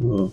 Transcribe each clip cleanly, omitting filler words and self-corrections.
Mm.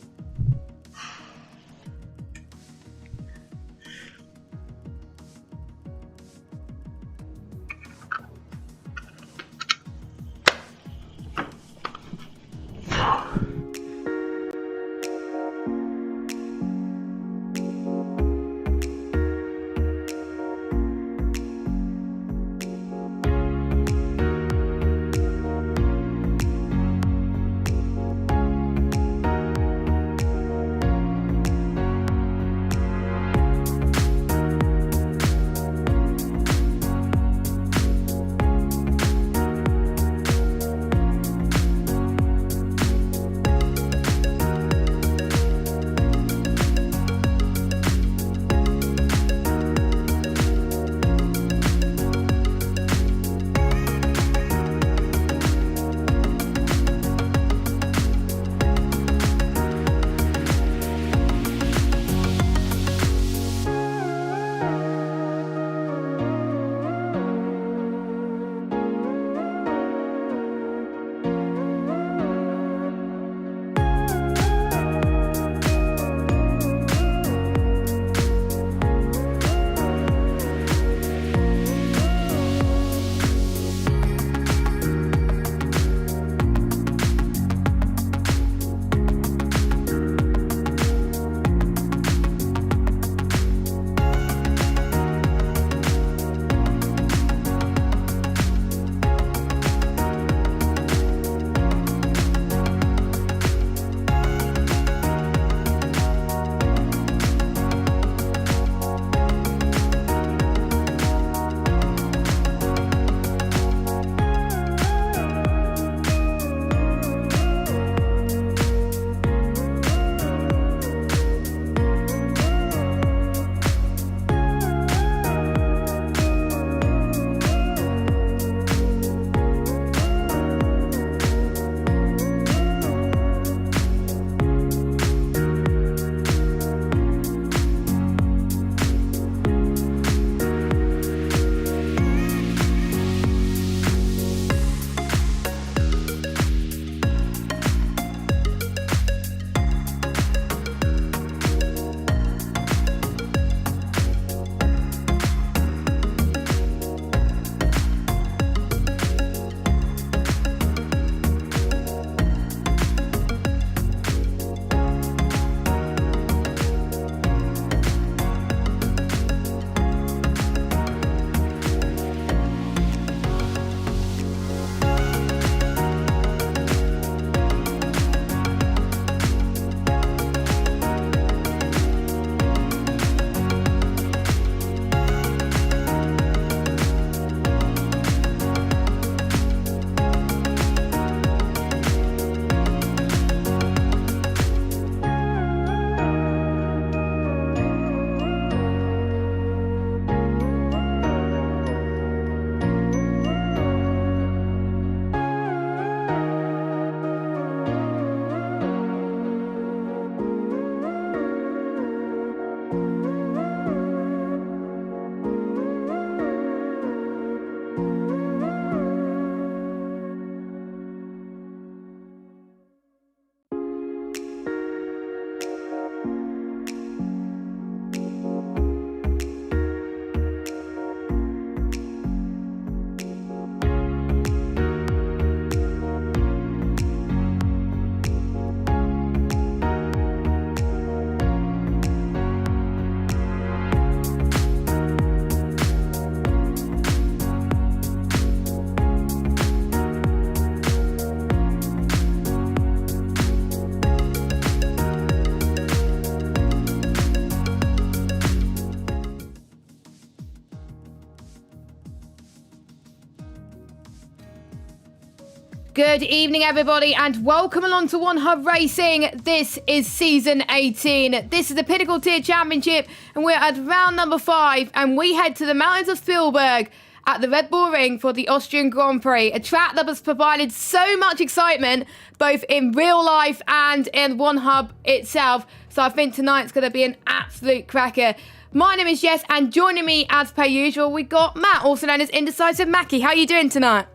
Good evening, everybody, and welcome along to One Hub Racing. This is Season 18. This is the Pinnacle Tier Championship, and we're at round number 5, and we head to the mountains of Spielberg at the Red Bull Ring for the Austrian Grand Prix, a track that has provided so much excitement, both in real life and in One Hub itself. So I think tonight's going to be an absolute cracker. My name is Jess, and joining me, as per usual, we got Matt, also known as Indecisive Mackie. How are you doing tonight?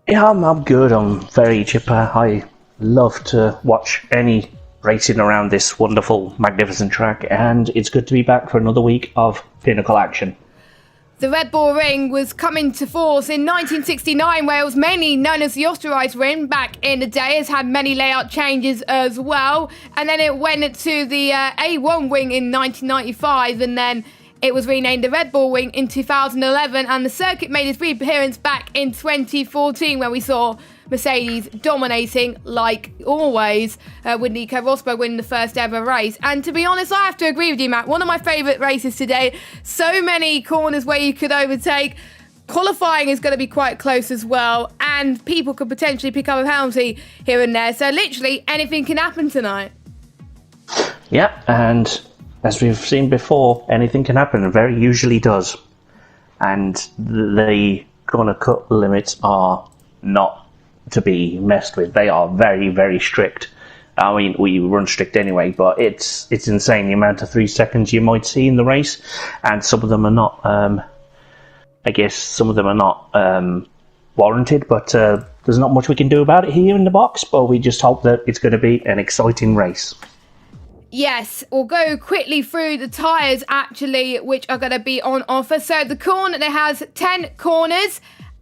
Yeah, I'm good. I'm very chipper. I love to watch any racing around this wonderful, magnificent track, and it's good to be back for another week of Pinnacle action. The Red Bull Ring was coming to force in 1969. Wales, mainly known as the Austria Ring back in the day, has had many layout changes as well. And then it went to the A1 Ring in 1995, and then it was renamed the Red Bull Ring in 2011. And the circuit made its reappearance back in 2014, where we saw Mercedes dominating like always, with Nico Rosberg winning the first ever race. And to be honest, I have to agree with you, Matt. One of my favourite races today. So many corners where you could overtake. Qualifying is going to be quite close as well, and people could potentially pick up a penalty here and there. So literally anything can happen tonight. Yeah, and as we've seen before, anything can happen, and very usually does. And the corner cut limits are not to be messed with. They are very, very strict. I mean, we run strict anyway, but it's insane the amount of 3 seconds you might see in the race, and some of them are not. I guess some of them are not warranted, but there's not much we can do about it here in the box. But we just hope that it's going to be an exciting race. Yes, we'll go quickly through the tyres actually, which are going to be on offer. So the corner, there has 10 corners,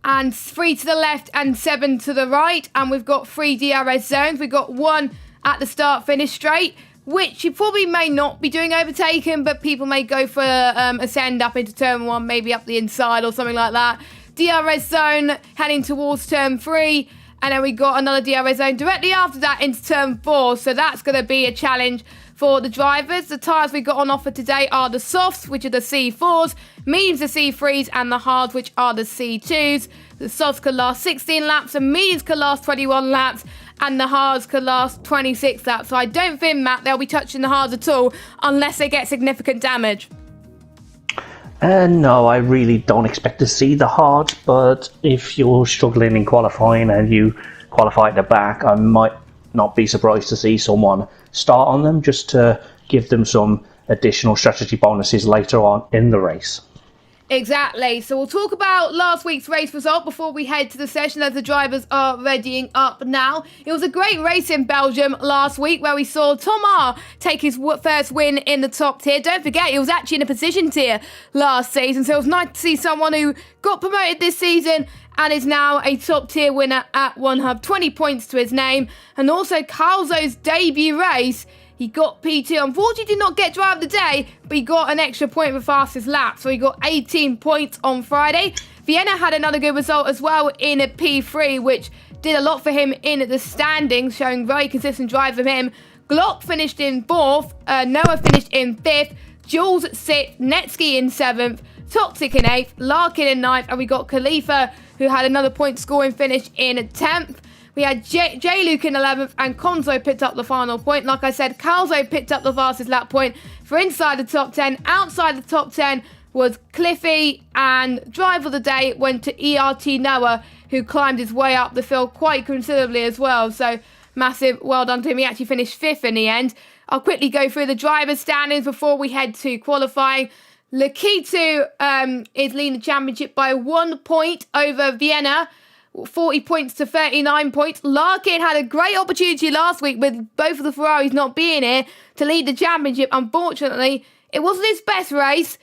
and 3 to the left and 7 to the right. And we've got 3 DRS zones. We've got 1 at the start finish straight, which you probably may not be doing overtaken, but people may go for a send up into turn 1, maybe up the inside or something like that. DRS zone heading towards turn 3. And then we got another DRS zone directly after that into turn 4. So that's going to be a challenge for the drivers. The tyres we got on offer today are the softs, which are the C4s, mediums the C3s, and the hards, which are the C2s. The softs could last 16 laps, the mediums could last 21 laps, and the hards could last 26 laps. So I don't think, Matt, they'll be touching the hards at all unless they get significant damage. No, I really don't expect to see the hard, but if you're struggling in qualifying and you qualify at the back, I might not be surprised to see someone start on them just to give them some additional strategy bonuses later on in the race. Exactly. So we'll talk about last week's race result before we head to the session as the drivers are readying up now. It was a great race in Belgium last week where we saw Thomas take his first win in the top tier. Don't forget, he was actually in a position tier last season, so it was nice to see someone who got promoted this season and is now a top tier winner at One Hub. 20 points to his name. And also Calzo's debut race, he got P2. Unfortunately, did not get driver of the day, but he got an extra point for fastest lap. So he got 18 points on Friday. Vienna had another good result as well in a P3, which did a lot for him in the standings, showing very consistent drive from him. Glock finished in 4th. Noah finished in 5th. Jules 6th. Netsky in 7th. Toxic in 8th. Larkin in 9th. And we got Khalifa, who had another point scoring finish in 10th. We had J-Luke in 11th, and Konzo picked up the final point. Like I said, Calzo picked up the fastest lap point for inside the top 10. Outside the top 10 was Cliffy, and driver of the day went to ERT Noah, who climbed his way up the field quite considerably as well. So massive well done to him. He actually finished 5th in the end. I'll quickly go through the driver's standings before we head to qualifying. Lakitu is leading the championship by 1 point over Vienna. 40 points to 39 points. Larkin had a great opportunity last week with both of the Ferraris not being here to lead the championship. Unfortunately, it wasn't his best race.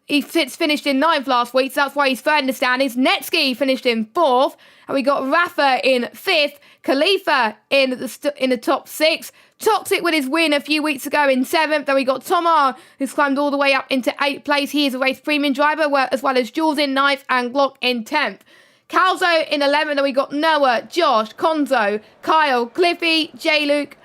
He finished in 9th last week, so that's why he's 3rd in the standings. Netsky finished in 4th, and we got Rafa in 5th. Khalifa in the top 6. Toxic with his win a few weeks ago in 7th. Then we got Tomar, who's climbed all the way up into 8th place. He is a race premium driver, as well as Jules in 9th and Glock in 10th. Calzo in 11th, then we got Noah, Josh, Konzo, Kyle, Cliffy, J-Luke,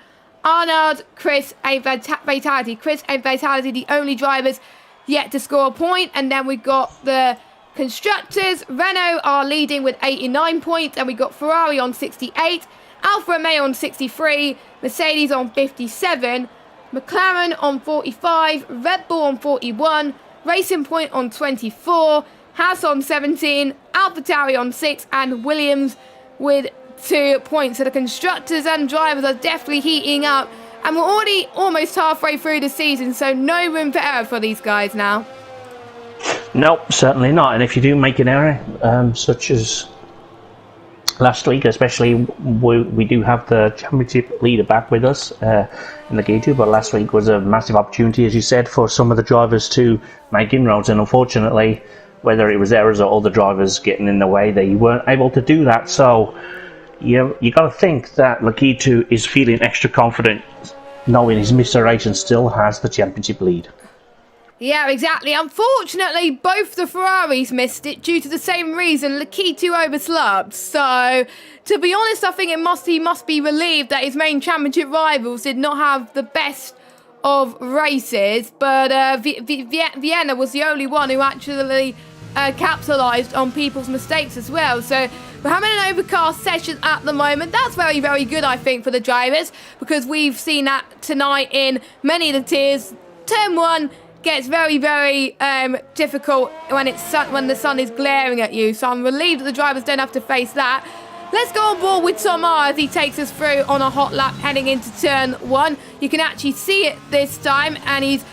Arnold, Chris, and Fatality. Chris and Fatality, the only drivers yet to score a point. And then we got the constructors. Renault are leading with 89 points, and we got Ferrari on 68, Alfa Romeo on 63, Mercedes on 57, McLaren on 45, Red Bull on 41, Racing Point on 24, Haas on 17, AlphaTauri on 6, and Williams with 2 points. So the constructors and drivers are definitely heating up, and we're already almost halfway through the season, so no room for error for these guys now. Nope, certainly not. And if you do make an error, such as last week, especially we do have the championship leader back with us in the G2, but last week was a massive opportunity, as you said, for some of the drivers to make inroads, and unfortunately, whether it was errors or other drivers getting in the way, they weren't able to do that. So you got to think that Lakitu is feeling extra confident knowing his Mr. Race and still has the championship lead. Yeah, exactly. Unfortunately, both the Ferraris missed it due to the same reason. Lakitu overslept. So, to be honest, I think he must be relieved that his main championship rivals did not have the best of races. But Vienna was the only one who actually capitalised on people's mistakes as well. So, we're having an overcast session at the moment. That's very, very good, I think, for the drivers, because we've seen that tonight in many of the tiers. Turn 1 gets very, very difficult when the sun is glaring at you. So I'm relieved that the drivers don't have to face that. Let's go on board with Tomar as he takes us through on a hot lap heading into turn 1. You can actually see it this time, and he's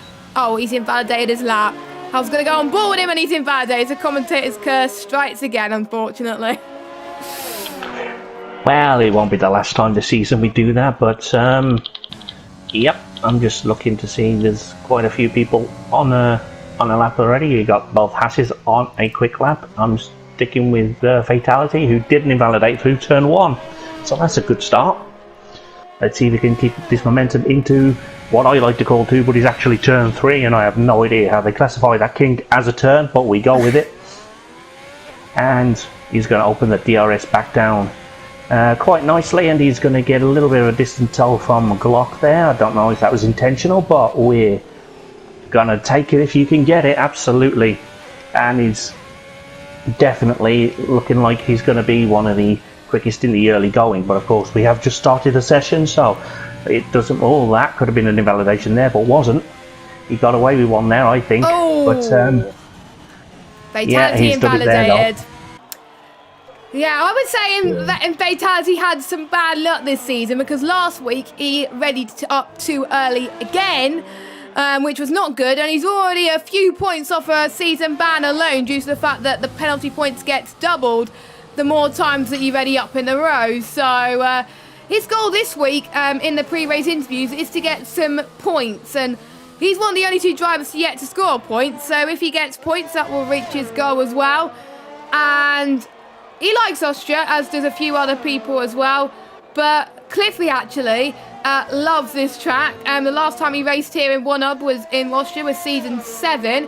invalidated his lap. I was going to go on board with him, and he's invalidated. The commentator's curse strikes again, unfortunately. Well, it won't be the last time this season we do that, but yep, I'm just looking to see there's quite a few people on a lap already. You got both Hasses on a quick lap. I'm sticking with Fatality, who didn't invalidate through turn 1, so that's a good start. Let's see if we can keep this momentum into what I like to call 2, but is actually turn 3, and I have no idea how they classify that kink as a turn, but we go with it. And he's going to open the DRS back down quite nicely, and he's going to get a little bit of a distant tow from Glock there. I don't know if that was intentional, but we're going to take it if you can get it, absolutely. And he's definitely looking like he's going to be one of the quickest in the early going, but of course we have just started the session, so it doesn't, that could have been an invalidation there, but wasn't. He got away with one there, I think. Oh! But Fatality he's invalidated. Yeah, I would say that Fatality had some bad luck this season, because last week he readied up too early again, which was not good, and he's already a few points off a season ban alone due to the fact that the penalty points gets doubled the more times that you ready up in a row. So his goal this week in the pre-race interviews is to get some points, and he's one of the only 2 drivers yet to score points, so if he gets points that will reach his goal as well. And he likes Austria, as does a few other people as well. But Cliffy actually loves this track. The last time he raced here in 1UP was in Austria, was season 7.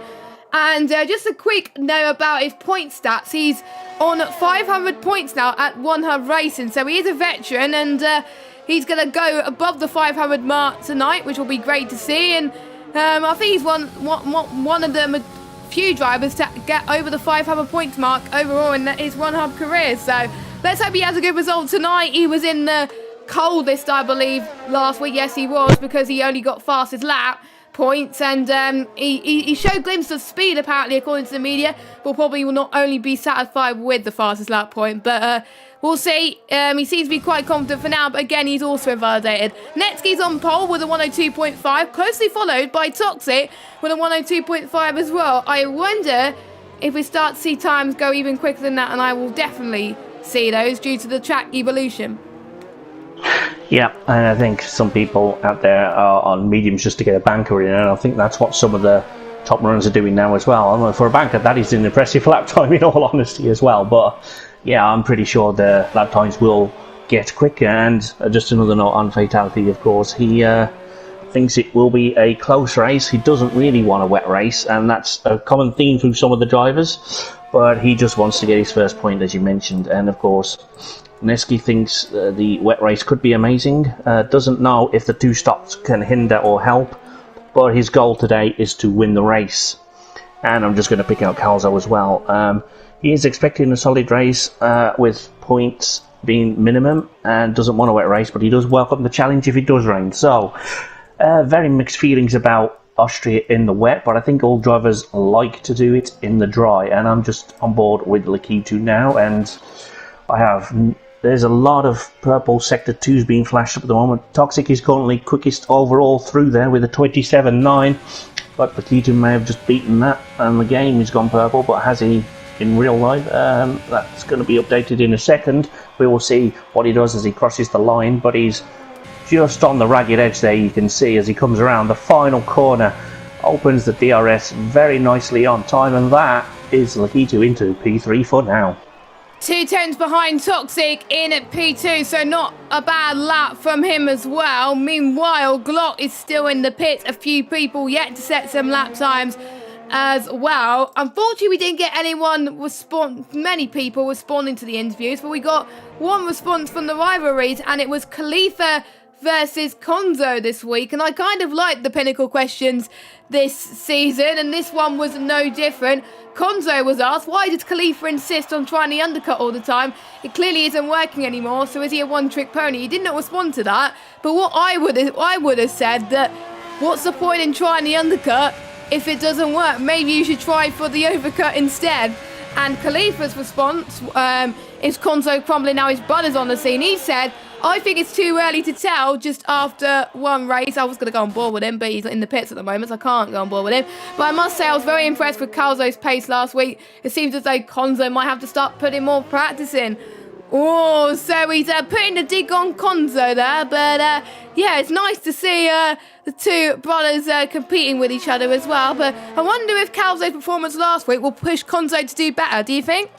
And just a quick note about his point stats. He's on 500 points now at 1UP Racing. So he is a veteran, and he's going to go above the 500 mark tonight, which will be great to see. And I think he's one of the few drivers to get over the 500 points mark overall in his 1UP career. So let's hope he has a good result tonight. He was in the coldest, I believe, last week. Yes, he was, because he only got fastest lap points, and he showed glimpses of speed, apparently, according to the media, but probably will not only be satisfied with the fastest lap point, but we'll see. He seems to be quite confident for now, but again, he's also invalidated. Netsky's on pole with a 102.5, closely followed by Toxic with a 102.5 as well. I wonder if we start to see times go even quicker than that, and I will definitely see those due to the track evolution. Yeah, and I think some people out there are on mediums just to get a banker in, and I think that's what some of the top runners are doing now as well. I mean, for a banker, that is an impressive lap time in all honesty as well, but yeah, I'm pretty sure the lap times will get quicker. And just another note on Fatality, of course, he thinks it will be a close race. He doesn't really want a wet race, and that's a common theme through some of the drivers, but he just wants to get his first point, as you mentioned. And of course, Nesky thinks the wet race could be amazing, doesn't know if the 2 stops can hinder or help, but his goal today is to win the race. And I'm just going to pick out Calzo as well. He is expecting a solid race with points being minimum, and doesn't want a wet race, but he does welcome the challenge if it does rain. So very mixed feelings about Austria in the wet, but I think all drivers like to do it in the dry, and I'm just on board with Lakitu now. And there's a lot of purple sector 2s being flashed up at the moment. Toxic is currently quickest overall through there with a 27.9, but Lakitu may have just beaten that, and the game has gone purple, but has he in real life? That's going to be updated in a second. We will see what he does as he crosses the line, but he's just on the ragged edge there. You can see as he comes around the final corner, opens the DRS very nicely on time, and that is Lakitu into P3 for now. 2 tenths behind Toxic in at P2, so not a bad lap from him as well. Meanwhile, Glock is still in the pit. A few people yet to set some lap times as well. Unfortunately, we didn't get many people responding to the interviews, but we got one response from the rivalries, and it was Khalifa versus Konzo this week, and I kind of liked the Pinnacle questions this season, and this one was no different. Konzo was asked, why does Khalifa insist on trying the undercut all the time? It clearly isn't working anymore, so is he a one-trick pony? He did not respond to that, but what I would have said that, what's the point in trying the undercut if it doesn't work? Maybe you should try for the overcut instead. And Khalifa's response is Konzo crumbling now his brother's on the scene. He said, I think it's too early to tell just after one race. I was going to go on board with him, but he's in the pits at the moment, so I can't go on board with him. But I must say I was very impressed with Calzo's pace last week. It seems as though Konzo might have to start putting more practice in. Oh, so he's putting the dig on Konzo there. But yeah, it's nice to see the two brothers competing with each other as well. But I wonder if Calzo's performance last week will push Konzo to do better. Do you think?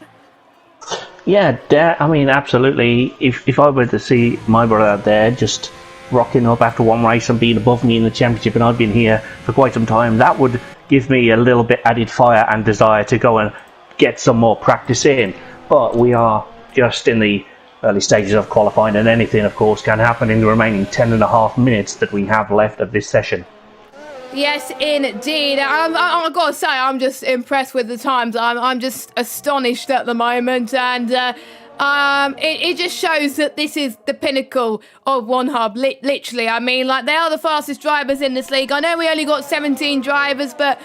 Yeah, I mean, absolutely. If I were to see my brother out there just rocking up after one race and being above me in the championship, and I've been here for quite some time, that would give me a little bit added fire and desire to go and get some more practice in. But we are just in the early stages of qualifying, and anything, of course, can happen in the remaining 10.5 minutes that we have left of this session. Yes, indeed. I've got to say, I'm just impressed with the times. I'm just astonished at the moment, and it just shows that this is the pinnacle of One Hub. Literally, I mean, like, they are the fastest drivers in this league. I know we only got 17 drivers, but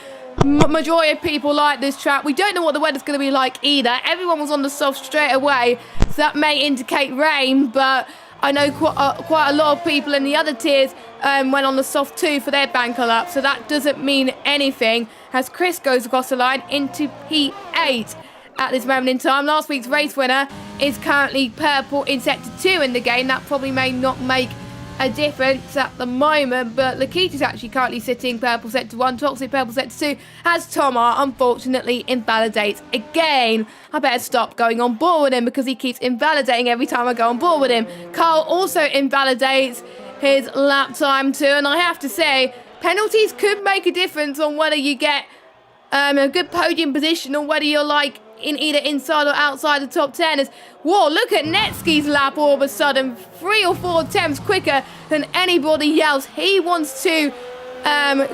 majority of people like this track. We don't know what the weather's going to be like either. Everyone was on the soft straight away, so that may indicate rain, but I know quite a lot of people in the other tiers went on the soft too for their banker lap, so that doesn't mean anything as Chris goes across the line into P8 at this moment in time. Last week's race winner is currently purple in sector 2 in the game. That probably may not make a difference at the moment, but Lakita's actually currently sitting purple sector 1, Toxic purple sector 2, as Tomar unfortunately invalidates again. I better stop going on board with him because he keeps invalidating every time I go on board with him. Carl also invalidates his lap time too, and I have to say, penalties could make a difference on whether you get a good podium position or whether you're like in either inside or outside the top 10. Whoa, look at Netsky's lap all of a sudden, 3 or 4 attempts quicker than anybody else. He wants to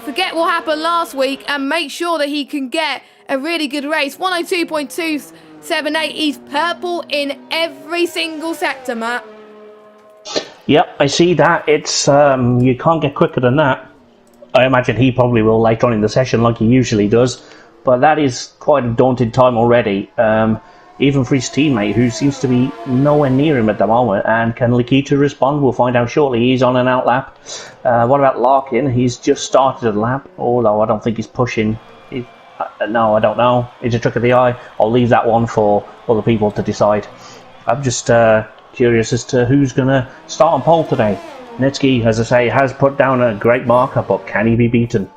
forget what happened last week and make sure that he can get a really good race. 102.278, he's purple in every single sector, Matt. Yep, I see that. It's you can't get quicker than that. I imagine he probably will later on in the session like he usually does. But that is quite a daunting time already, even for his teammate, who seems to be nowhere near him at the moment. And can Lakita respond? We'll find out shortly. He's on an out lap. What about Larkin? He's just started a lap, although I don't think he's pushing. No, I don't know. It's a trick of the eye. I'll leave that one for other people to decide. I'm just curious as to who's going to start on pole today. Netsky, as I say, has put down a great marker, but can he be beaten?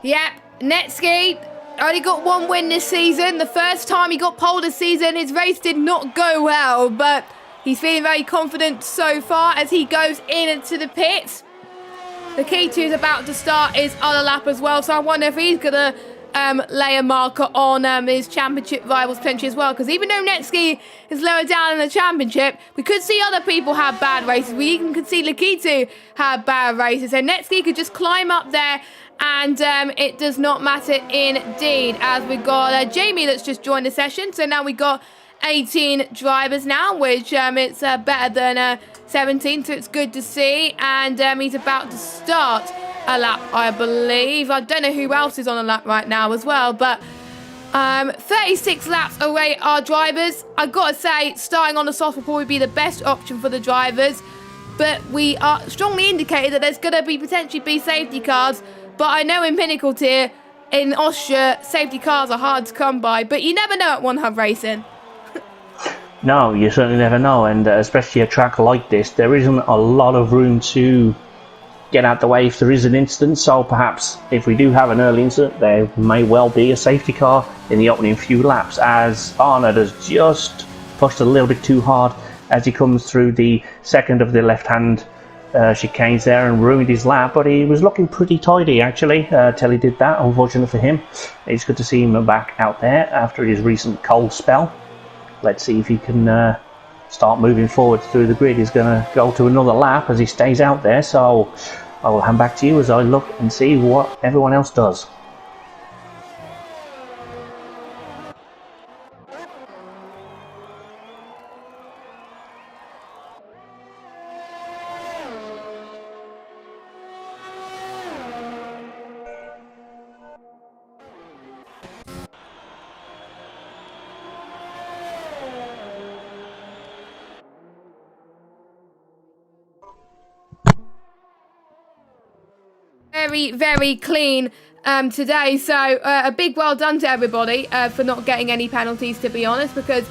Yep, Netsky only got one win this season. The first time he got pole this season, his race did not go well, but he's feeling very confident so far as he goes into the pits. The key to is about to start his other lap as well, so I wonder if he's going to lay a marker on his championship rivals potentially as well, because even though Netsky is lower down in the championship, we could see other people have bad races. We even could see Lakitu have bad races, so Netsky could just climb up there, and it does not matter indeed, as we've got Jamie that's just joined the session. So now we've got 18 drivers now, which it's better than 17, so it's good to see. And he's about to start a lap, I believe. I don't know who else is on a lap right now as well, but 36 laps away our drivers. I've got to say, starting on the soft will probably be the best option for the drivers, but we are strongly indicated that there's going to be potentially be safety cars. But I know in Pinnacle tier, in Austria, safety cars are hard to come by. But you never know at One Hub Racing. No, you certainly never know, and especially a track like this, there isn't a lot of room to get out the way if there is an incident, so perhaps if we do have an early incident, there may well be a safety car in the opening few laps, as Arnold has just pushed a little bit too hard as he comes through the second of the left-hand chicanes there and ruined his lap, but he was looking pretty tidy actually till he did that. Unfortunately for him, it's good to see him back out there after his recent cold spell. Let's see if he can start moving forward through the grid. He's going to go to another lap as he stays out there, so I will hand back to you as I look and see what everyone else does. Very, very clean today, so a big well done to everybody for not getting any penalties, to be honest, because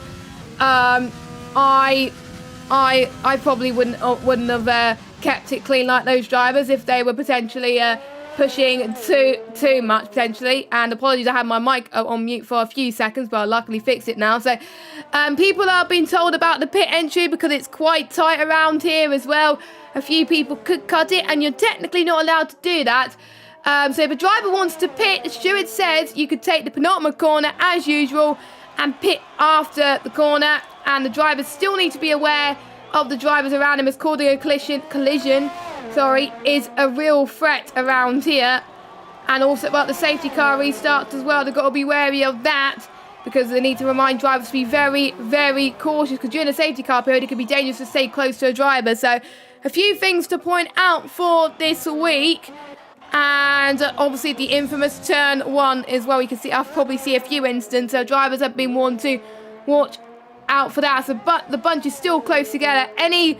I probably wouldn't have kept it clean like those drivers if they were potentially pushing too much potentially. And apologies, I had my mic on mute for a few seconds, but I luckily fixed it now. So people are being told about the pit entry because it's quite tight around here as well. A few people could cut it, and you're technically not allowed to do that. So if a driver wants to pit, the steward says you could take the penultimate corner as usual and pit after the corner, and the drivers still need to be aware of the drivers around him, as causing a collision is a real threat around here. And also about the safety car restarts as well, they've got to be wary of that, because they need to remind drivers to be very, very cautious, because during the safety car period it can be dangerous to stay close to a driver. So a few things to point out for this week. And obviously the infamous turn one as well. You can see, I'll probably see a few incidents, so drivers have been warned to watch out for that. So, but the bunch is still close together. Any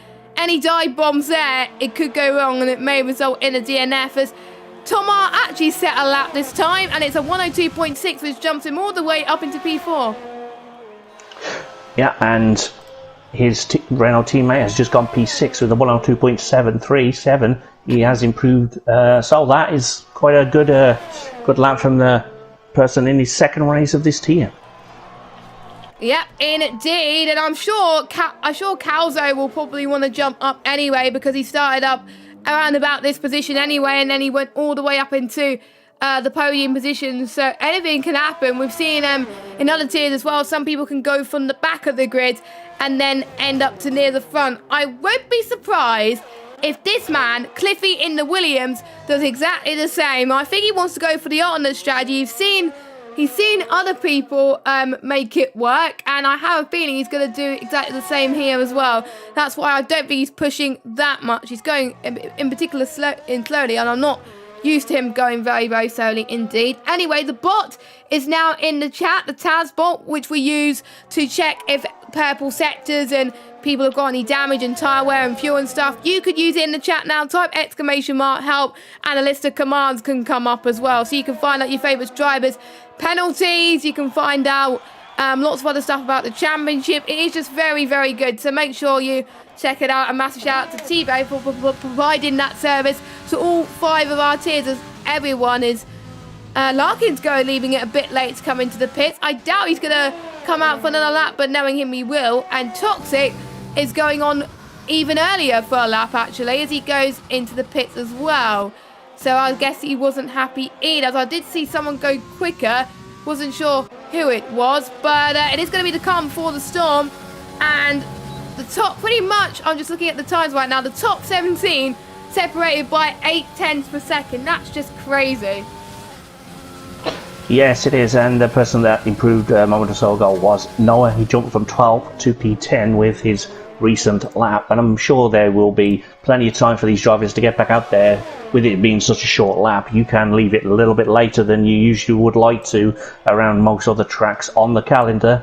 dive bombs there, it could go wrong, and it may result in a DNF, as Tomar actually set a lap this time, and it's a 102.6, which jumps him all the way up into P4. Yeah, and his Renault teammate has just gone P6 with a 102.737. He has improved, so that is quite a good lap from the person in his second race of this tier. Yep, indeed, and I'm sure Calzo will probably want to jump up anyway, because he started up around about this position anyway, and then he went all the way up into the podium position. So anything can happen. We've seen in other tiers as well, some people can go from the back of the grid and then end up to near the front. I won't be surprised if this man, Cliffy in the Williams, does exactly the same. I think he wants to go for the alternate strategy. He's seen other people make it work, and I have a feeling he's going to do exactly the same here as well. That's why I don't think he's pushing that much. He's going in particular slowly, and I'm not used to him going very, very slowly indeed. Anyway, the bot is now in the chat, the Taz bot, which we use to check if purple sectors and people have got any damage and tyre wear and fuel and stuff. You could use it in the chat now, type !help, and a list of commands can come up as well. So you can find out your favourite drivers' penalties, you can find out lots of other stuff about the championship. It is just very, very good, so make sure you check it out. A massive shout out to T-Bay for providing that service to all 5 of our tiers, as everyone is Larkin's leaving it a bit late to come into the pits. I doubt he's going to come out for another lap, but knowing him, he will. And Toxic is going on even earlier for a lap, actually, as he goes into the pits as well. So I guess he wasn't happy either, as I did see someone go quicker. Wasn't sure who it was, but it is going to be the calm before the storm. And the top, pretty much, I'm just looking at the times right now, the top 17 separated by 0.8 per second. That's just crazy. Yes, it is, and the person that improved a moment or so ago was Noah. He jumped from 12 to P10 with his recent lap, and I'm sure there will be plenty of time for these drivers to get back out there. With it being such a short lap, you can leave it a little bit later than you usually would like to around most other tracks on the calendar.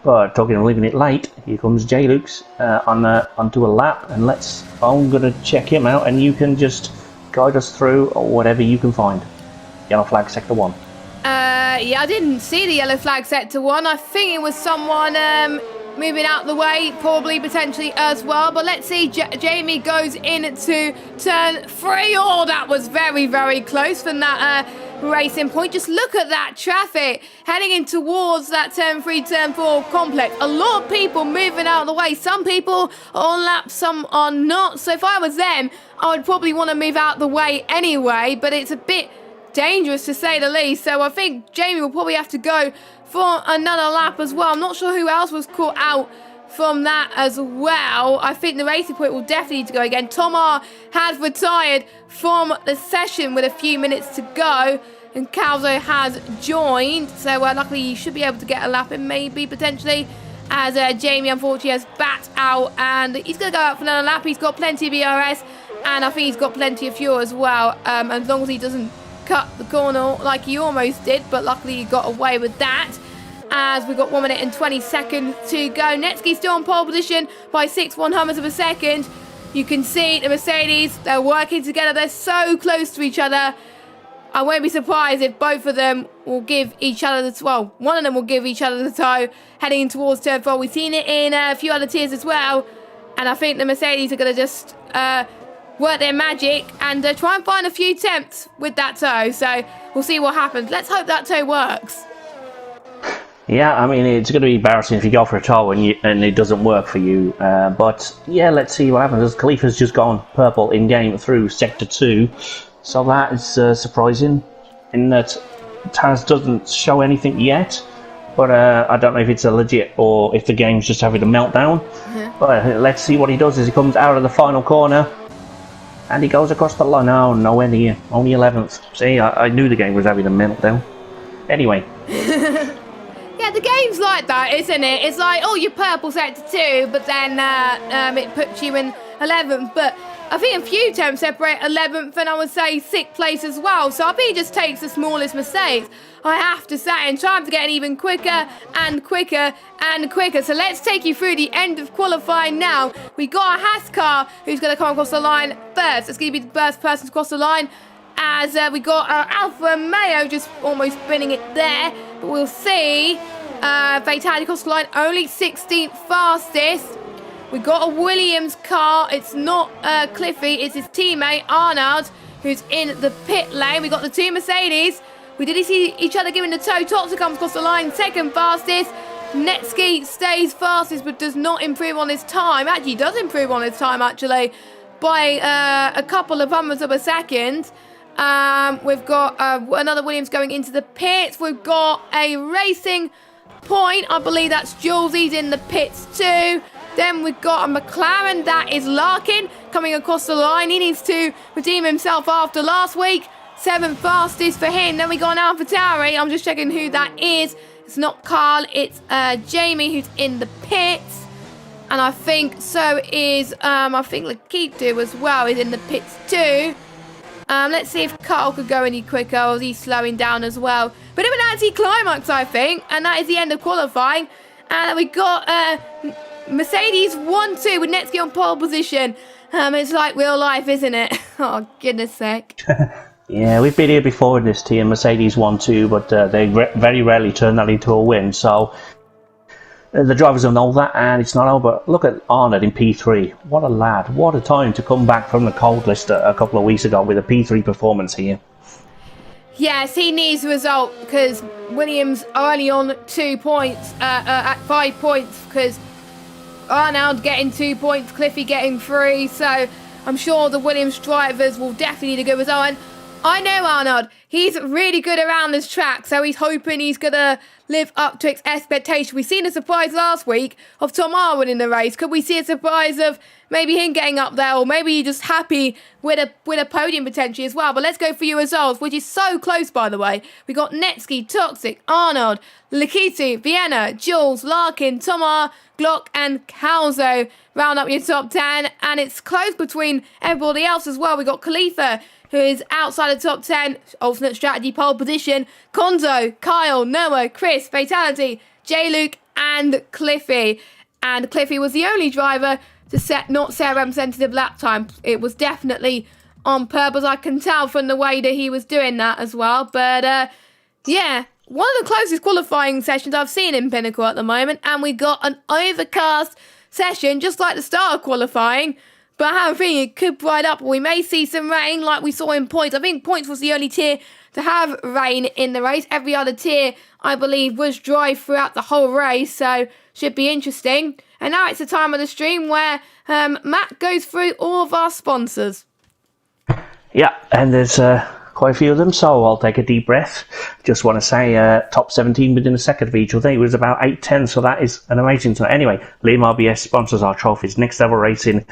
But talking of leaving it late, here comes J-Lukes onto a lap, and I'm going to check him out, and you can just guide us through whatever you can find. Yellow flag sector 1. Yeah, I didn't see the yellow flag sector 1. I think it was someone moving out the way, probably potentially as well. But let's see, Jamie goes into turn 3. Oh, that was very, very close from that racing point. Just look at that traffic heading in towards that turn 3, turn 4 complex. A lot of people moving out of the way. Some people are on laps, some are not. So if I was them, I would probably want to move out the way anyway, but it's a bit dangerous to say the least. So I think Jamie will probably have to go for another lap as well. I'm not sure who else was caught out from that as well. I think the racing point will definitely need to go again. Tomar has retired from the session with a few minutes to go, and Calzo has joined. So luckily he should be able to get a lap in, maybe, potentially, as Jamie unfortunately has backed out, and he's going to go out for another lap. He's got plenty of BRS, and I think he's got plenty of fuel as well, as long as he doesn't cut the corner like he almost did, but luckily he got away with that, as we've got 1 minute and 20 seconds to go. Netsky's still on pole position by 0.01 of a second. You can see the Mercedes, they're working together, they're so close to each other. I won't be surprised if both of them will give each other the, well, one of them will give each other the toe heading in towards turn 4. We've seen it in a few other tiers as well, and I think the Mercedes are going to just work their magic and try and find a few attempts with that toe. So we'll see what happens. Let's hope that toe works. Yeah, I mean, it's going to be embarrassing if you go for a toe and it doesn't work for you. But yeah, let's see what happens. As Khalifa's just gone purple in game through sector 2, so that is surprising in that Taz doesn't show anything yet. But I don't know if it's a legit or if the game's just having a meltdown. But let's see what he does as he comes out of the final corner. And he goes across the line. No, nowhere near. Only 11th. See, I knew the game was having a meltdown. Anyway. Yeah, the game's like that, isn't it? It's like, oh, you're purple sector 2, but then it puts you in 11th. But I think a few attempts separate 11th and I would say 6th place as well. So I think he just takes the smallest mistakes, I have to say, and trying to get even quicker and quicker and quicker. So let's take you through the end of qualifying now. We got a Haas car who's going to come across the line first. It's going to be the first person to cross the line, as we got Alfa Romeo just almost spinning it there. But we'll see. Fatality across the line, only 16th fastest. We got a Williams car. It's not Cliffy, it's his teammate Arnold who's in the pit lane. We got the two Mercedes. We did see each other giving the toe. Toxic comes across the line, second fastest. Netsky stays fastest but does not improve on his time. Actually, does improve on his time, actually, by a couple of hundredths of a second. We've got another Williams going into the pits. We've got a Racing Point. I believe that's Jules. He's in the pits too. Then we've got a McLaren. That is Larkin coming across the line. He needs to redeem himself after last week. Seventh fastest for him. Then we got an AlphaTauri. I'm just checking who that is. It's not Carl. It's Jamie who's in the pits. And I think so is, I think Lakitu as well is in the pits too. Let's see if Carl could go any quicker, or is he slowing down as well. But it was an anti-climax, I think. And that is the end of qualifying. And we got Mercedes 1-2 with Netsky on pole position. It's like real life, isn't it? Oh, goodness sake. Yeah, we've been here before in this team, Mercedes 1-2, but they very rarely turn that into a win. So the drivers will know that, and it's not over. Look at Arnold in P3. What a lad. What a time to come back from the cold list a couple of weeks ago with a P3 performance here. Yes, he needs the result because Williams are only on 2 points, at 5 points, because Arnold getting 2 points, Cliffy getting 3. So I'm sure the Williams drivers will definitely need a good result. And I know Arnold, he's really good around this track, so he's hoping he's going to live up to expectation. We've seen a surprise last week of Tomar winning the race. Could we see a surprise of maybe him getting up there, or maybe you're just happy with a podium potentially as well? But let's go for your results, which is so close, by the way. We got Netsky, Toxic, Arnold, Lakitu, Vienna, Jules, Larkin, Tomar, Glock and Calzo round up your top 10, and it's close between everybody else as well. We got Khalifa, who is outside the top 10, alternate strategy pole position, Konzo, Kyle, Noah, Chris, Fatality, J-Luke and Cliffy. And Cliffy was the only driver to not set a representative lap time. It was definitely on purpose. I can tell from the way that he was doing that as well. But yeah, one of the closest qualifying sessions I've seen in Pinnacle at the moment, and we got an overcast session, just like the start of qualifying. But I have a feeling it could bright up. We may see some rain like we saw in points. I think points was the only tier to have rain in the race. Every other tier, I believe, was dry throughout the whole race, so should be interesting. And now it's the time of the stream where Matt goes through all of our sponsors. Yeah, and there's quite a few of them, so I'll take a deep breath. Just want to say top 17 within a second of each. I think it was about 8-10, so that is an amazing time. Anyway, Liam RBS sponsors our trophies. Next Level Racing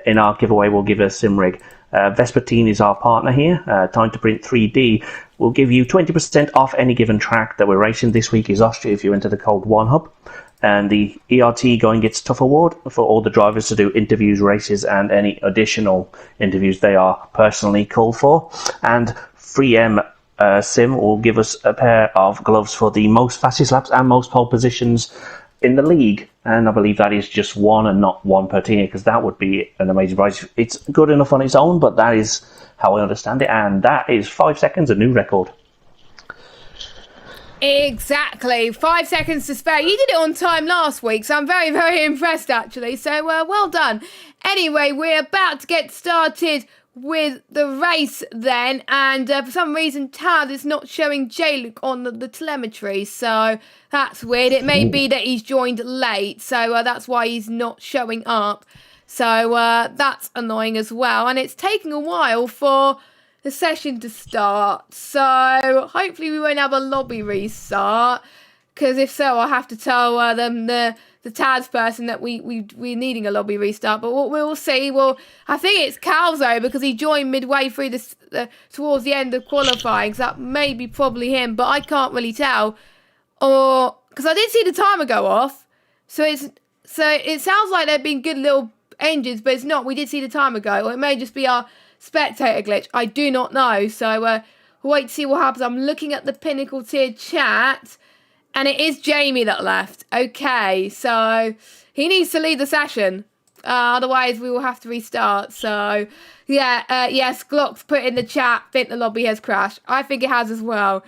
in our giveaway will give us sim rig. Vespertine is our partner here. Time to Print 3D will give you 20% off any given track that we're racing. This week is Austria if you enter the code 1HUB. And the ERT Going Gets Tough award for all the drivers to do interviews, races, and any additional interviews they are personally called for. And 3M Sim will give us a pair of gloves for the most fastest laps and most pole positions in the league. And I believe that is just one and not one per tier, because that would be an amazing prize. It's good enough on its own, but that is how I understand it. And that is 5 seconds, a new record. Exactly. 5 seconds to spare. You did it on time last week, so I'm very, very impressed, actually. So, well done. Anyway, we're about to get started with the race then, and for some reason, Tad is not showing J-Luke on the telemetry, so that's weird. It may be that he's joined late, so that's why he's not showing up. So, that's annoying as well, and it's taking a while for the session to start, so hopefully we won't have a lobby restart, because if so, I'll have to tell them the TAS person that we're needing a lobby restart, but we'll see. Well, I think it's Calzo, because he joined midway through towards the end of qualifying, so that may be probably him, but I can't really tell, or because I did see the timer go off, so it sounds like there've been good little engines, but it's not. We did see the timer go, or it may just be our spectator glitch. I do not know, so we'll wait to see what happens. I'm looking at the Pinnacle tier chat, and it is Jamie that left. Okay, so he needs to leave the session, otherwise we will have to restart. So yeah, yes, Glock's put in the chat, think the lobby has crashed. I think it has as well.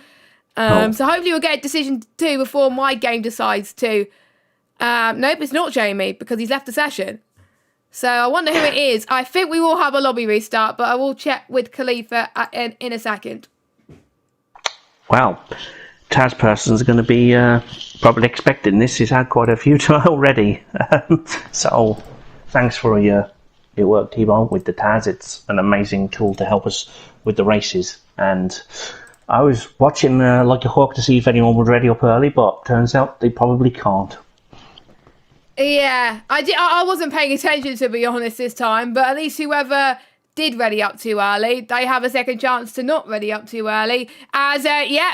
So hopefully we'll get a decision too before my game decides to. Nope, it's not Jamie, because he's left the session. So I wonder who it is. I think we will have a lobby restart, but I will check with Khalifa in a second. Well, Taz person's going to be probably expecting this. He's had quite a few already. So thanks for your work, T-Bone, with the Taz. It's an amazing tool to help us with the races. And I was watching like a hawk to see if anyone would ready up early, but turns out they probably can't. Yeah, I wasn't paying attention, to be honest, this time, but at least whoever did ready up too early, they have a second chance to not ready up too early. As,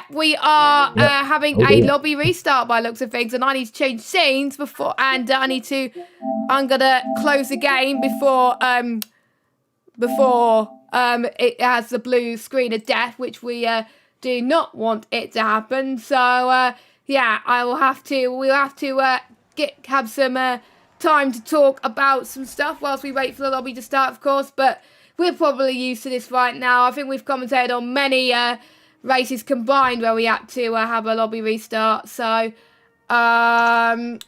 we are having a lobby restart by looks of things, and I need to change scenes before, and I'm going to close the game before it has the blue screen of death, which we do not want it to happen. So, we'll have to have some time to talk about some stuff whilst we wait for the lobby to start, of course, but we're probably used to this right now. I think we've commentated on many races combined where we had to have a lobby restart, so I think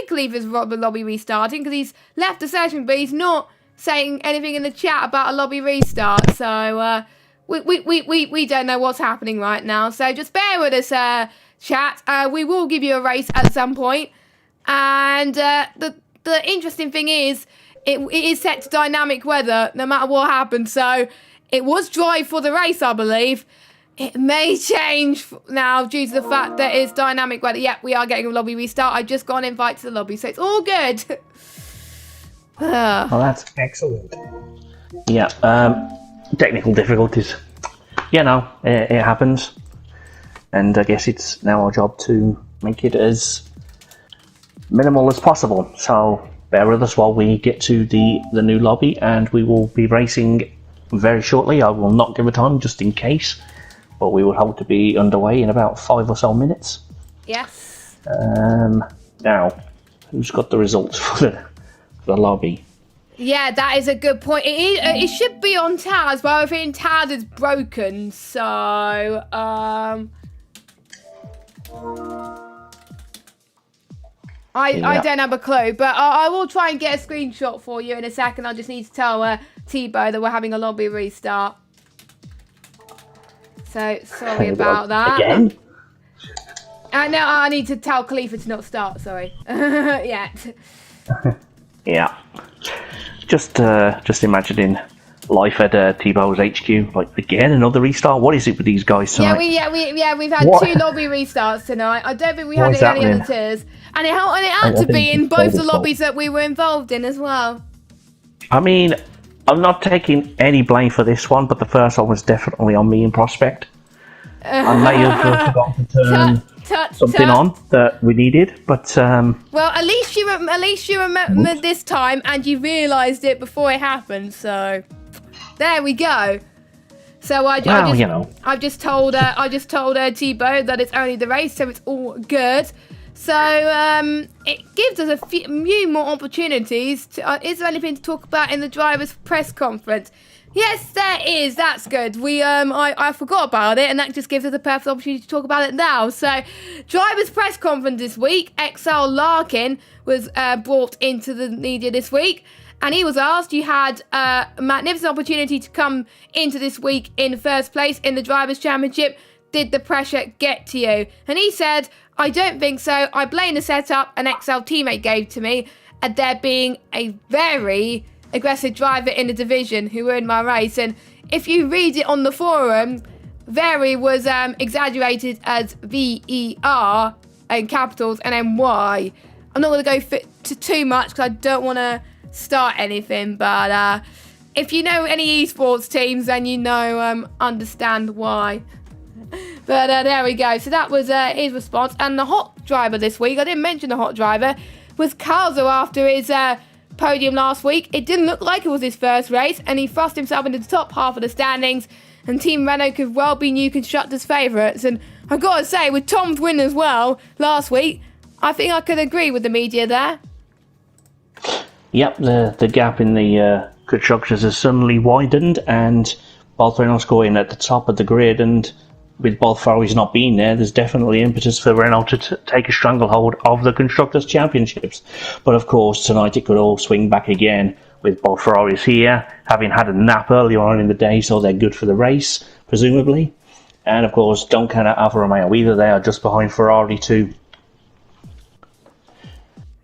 Khalifa's lobby restarting, because he's left the session, but he's not saying anything in the chat about a lobby restart, so we don't know what's happening right now, so just bear with us, chat. We will give you a race at some point, and the interesting thing is it is set to dynamic weather no matter what happens, so it was dry for the race, I believe. It may change now due to the fact that it's dynamic weather. Yeah, we are getting a lobby restart. I just got an invite to the lobby, so it's all good. Well, that's excellent. Yeah, technical difficulties. It happens. And I guess it's now our job to make it as minimal as possible. So bear with us while we get to the new lobby, and we will be racing very shortly. I will not give a time just in case, but we will hope to be underway in about 5 or so minutes. Yes. Now, who's got the results for the lobby? Yeah, that is a good point. It should be on Taz, but I think Taz is broken, so I don't have a clue, but I will try and get a screenshot for you in a second. I just need to tell T-Bo that we're having a lobby restart. So sorry about that. Again? No, I need to tell Khalifa to not start. Sorry. Yeah. Yeah. Just imagining life at T-Bow's HQ. Like, again, another restart. What is it with these guys tonight? We've had two lobby restarts tonight. I don't think we had it in any other tiers, and it had to be in both the lobbies that we were involved in as well. I mean, I'm not taking any blame for this one, but the first one was definitely on me in Prospect. I may have forgotten to turn something on that we needed, but well, at least you remembered this time, and you realised it before it happened. So there we go. So I just told T-Bo that it's only the race, so it's all good. So it gives us a few more opportunities. Is there anything to talk about in the drivers' press conference? Yes, there is. That's good. I forgot about it, and that just gives us a perfect opportunity to talk about it now. So, drivers' press conference this week. XL Larkin was brought into the media this week, and he was asked, you had a magnificent opportunity to come into this week in first place in the Drivers' Championship. Did the pressure get to you? And he said, I don't think so. I blame the setup an XL teammate gave to me, and there being a very aggressive driver in the division who were in my race. And if you read it on the forum, very was exaggerated as VER in capitals and then Y. I'm not going to go to too much because I don't want to start anything, but if you know any esports teams, then you know understand why. But there we go. So that was his response. And the hot driver this week, I didn't mention the hot driver, was Carzo after his podium last week. It didn't look like it was his first race, and he thrust himself into the top half of the standings, and Team Renault could well be new constructors' favourites. And I've got to say, with Tom's win as well last week, I think I could agree with the media there. Yep, the gap in the constructors has suddenly widened, and both Renault's going at the top of the grid, and with both Ferraris not being there, there's definitely impetus for Renault to take a stranglehold of the Constructors' Championships. But of course, tonight it could all swing back again with both Ferraris here, having had a nap earlier on in the day, so they're good for the race, presumably. And of course, don't count out Alfa Romeo either, they are just behind Ferrari too.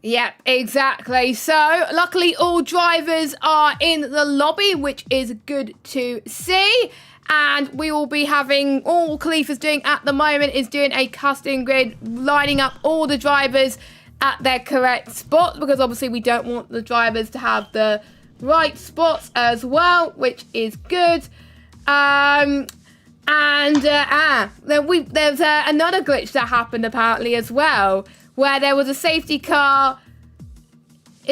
Yeah, exactly. So, luckily all drivers are in the lobby, which is good to see. And we will be having, all Khalifa's doing at the moment is doing a custom grid, lining up all the drivers at their correct spot, because obviously we don't want the drivers to have the right spots as well, which is good. Then there's another glitch that happened apparently as well, where there was a safety car,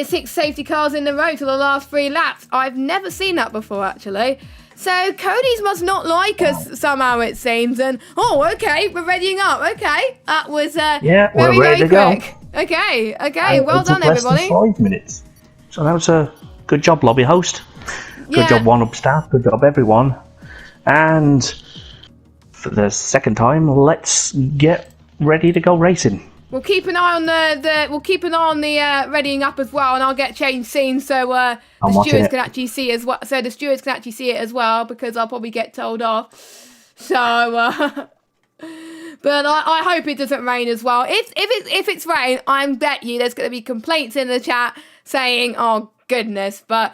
6 safety cars in the row for the last 3 laps. I've never seen that before, actually. So Cody's must not like us somehow, it seems. And okay, we're readying up. Okay, that was we're ready to quick. Go. Okay, well done, everybody. 5 minutes. So that was a good job, lobby host. Good job, one-up staff. Good job, everyone. And for the second time, let's get ready to go racing. We'll keep an eye on the readying up as well, and I'll get changed scenes so the stewards can actually see as well. So the stewards can actually see it as well, because I'll probably get told off. So, but I hope it doesn't rain as well. If it's rain, I bet you there's going to be complaints in the chat saying, "Oh goodness!" But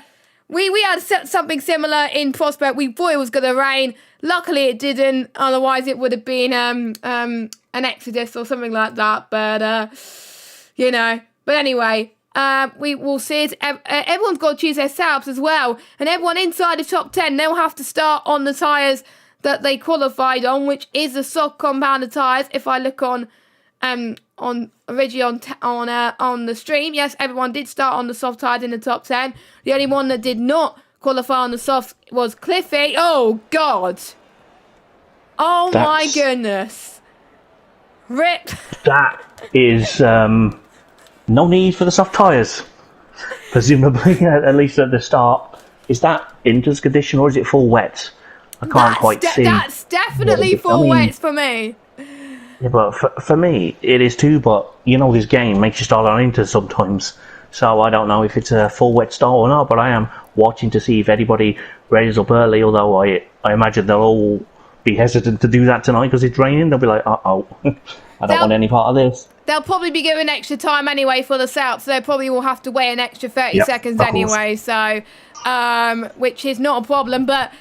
we had something similar in Prospect. We thought it was going to rain. Luckily, it didn't. Otherwise, it would have been an exodus or something like that. But But anyway, we will see it. Everyone's got to choose their setups as well, and everyone inside the top 10, they'll have to start on the tyres that they qualified on, which is the soft compounded tyres. If I look on originally on the stream, yes, everyone did start on the soft tyres in the top 10. The only one that did not qualify on the soft was Cliffy. Oh God! Oh my goodness! Rip. That is no need for the soft tyres. presumably, at least at the start. Is that Inter's condition or is it full wet? I can't quite see. That's definitely full wets for me. Yeah, but for me, it is too, but this game makes you start on Inter sometimes. So I don't know if it's a full wet start or not, but I am watching to see if anybody raises up early, although I imagine they'll all be hesitant to do that tonight because it's raining. They'll be like, uh-oh, I don't want any part of this. They'll probably be given extra time anyway for the setup, so they probably will have to wait an extra 30 seconds anyway, so, which is not a problem, but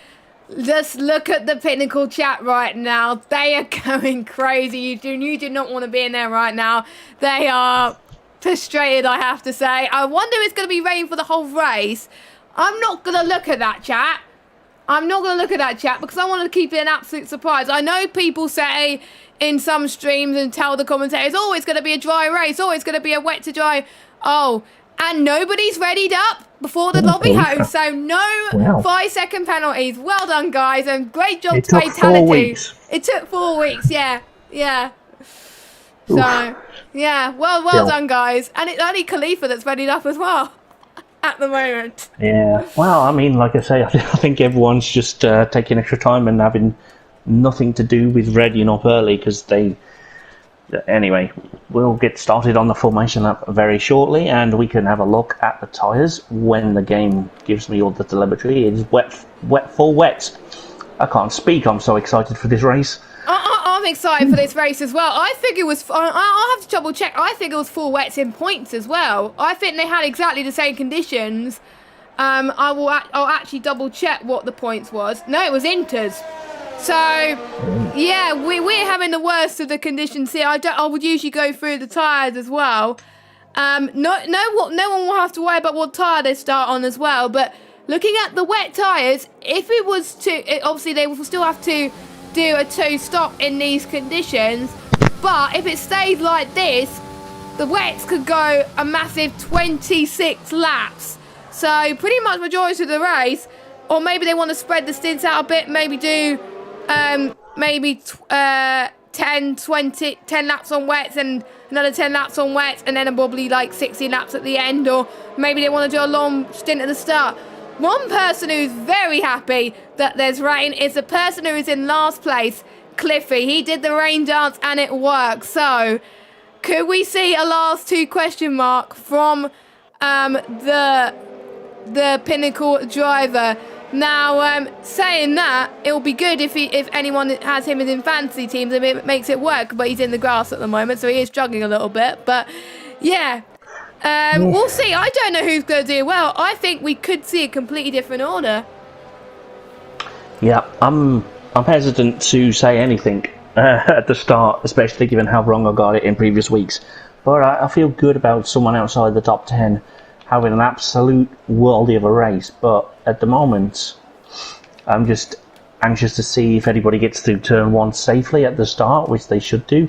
just look at the Pinnacle chat right now. They are going crazy. You do not want to be in there right now. They are frustrated, I have to say. I wonder if it's going to be raining for the whole race. I'm not going to look at that chat. Because I want to keep it an absolute surprise. I know people say in some streams and tell the commentators, oh, it's going to be a dry race. Oh, it's going to be a wet to dry. Oh, and nobody's readied up before the lobby host. So no 5-second penalties. Well done, guys. And great job to Fatality. It took 4 weeks. Yeah. So, yeah. Well done, guys. And it's only Khalifa that's readied up as well. At the moment. Yeah. Well, I mean, like I say, I think everyone's just taking extra time and having nothing to do with readying up early because they... Anyway, we'll get started on the formation lap very shortly and we can have a look at the tyres when the game gives me all the telemetry. It's full wet. I can't speak. I'm so excited for this race. I'm excited for this race as well. I think it was... I'll have to double check. I think it was full wets in points as well. I think they had exactly the same conditions. I'll actually double check what the points was. No, it was Inter's. So, yeah, we're having the worst of the conditions here. I would usually go through the tyres as well. No one will have to worry about what tyre they start on as well. But looking at the wet tyres, if it was to... Obviously, they will still have to do a 2-stop in these conditions, but if it stays like this, the wets could go a massive 26 laps. So pretty much majority of the race, or maybe they want to spread the stints out a bit, maybe do 10 laps on wets and another 10 laps on wets and then probably like 60 laps at the end, or maybe they want to do a long stint at the start. One person who's very happy that there's rain is the person who is in last place, Cliffy. He did the rain dance and it worked. So, could we see a last 2 question mark from the Pinnacle driver? Now, saying that, it'll be good if anyone has him in fantasy teams and it makes it work. But he's in the grass at the moment, so he is struggling a little bit. But yeah. We'll see. I don't know who's going to do well. I think we could see a completely different order. Yeah, I'm hesitant to say anything at the start, especially given how wrong I got it in previous weeks. But I feel good about someone outside the top 10 having an absolute worldie of a race. But at the moment, I'm just anxious to see if anybody gets through turn 1 safely at the start, which they should do.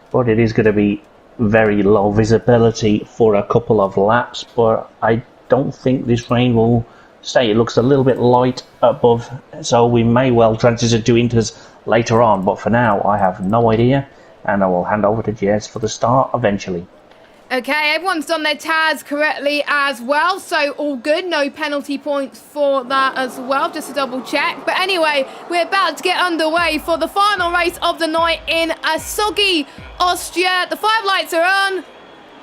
But it is going to be very low visibility for a couple of laps, but I don't think this rain will stay. It looks a little bit light above, so we may well transition to Inters later on, but for now I have no idea, and I will hand over to Jez for the start eventually. Okay, everyone's done their tags correctly as well, so all good. No penalty points for that as well, just to double check. But anyway, we're about to get underway for the final race of the night in Austria, Austria. The 5 lights are on,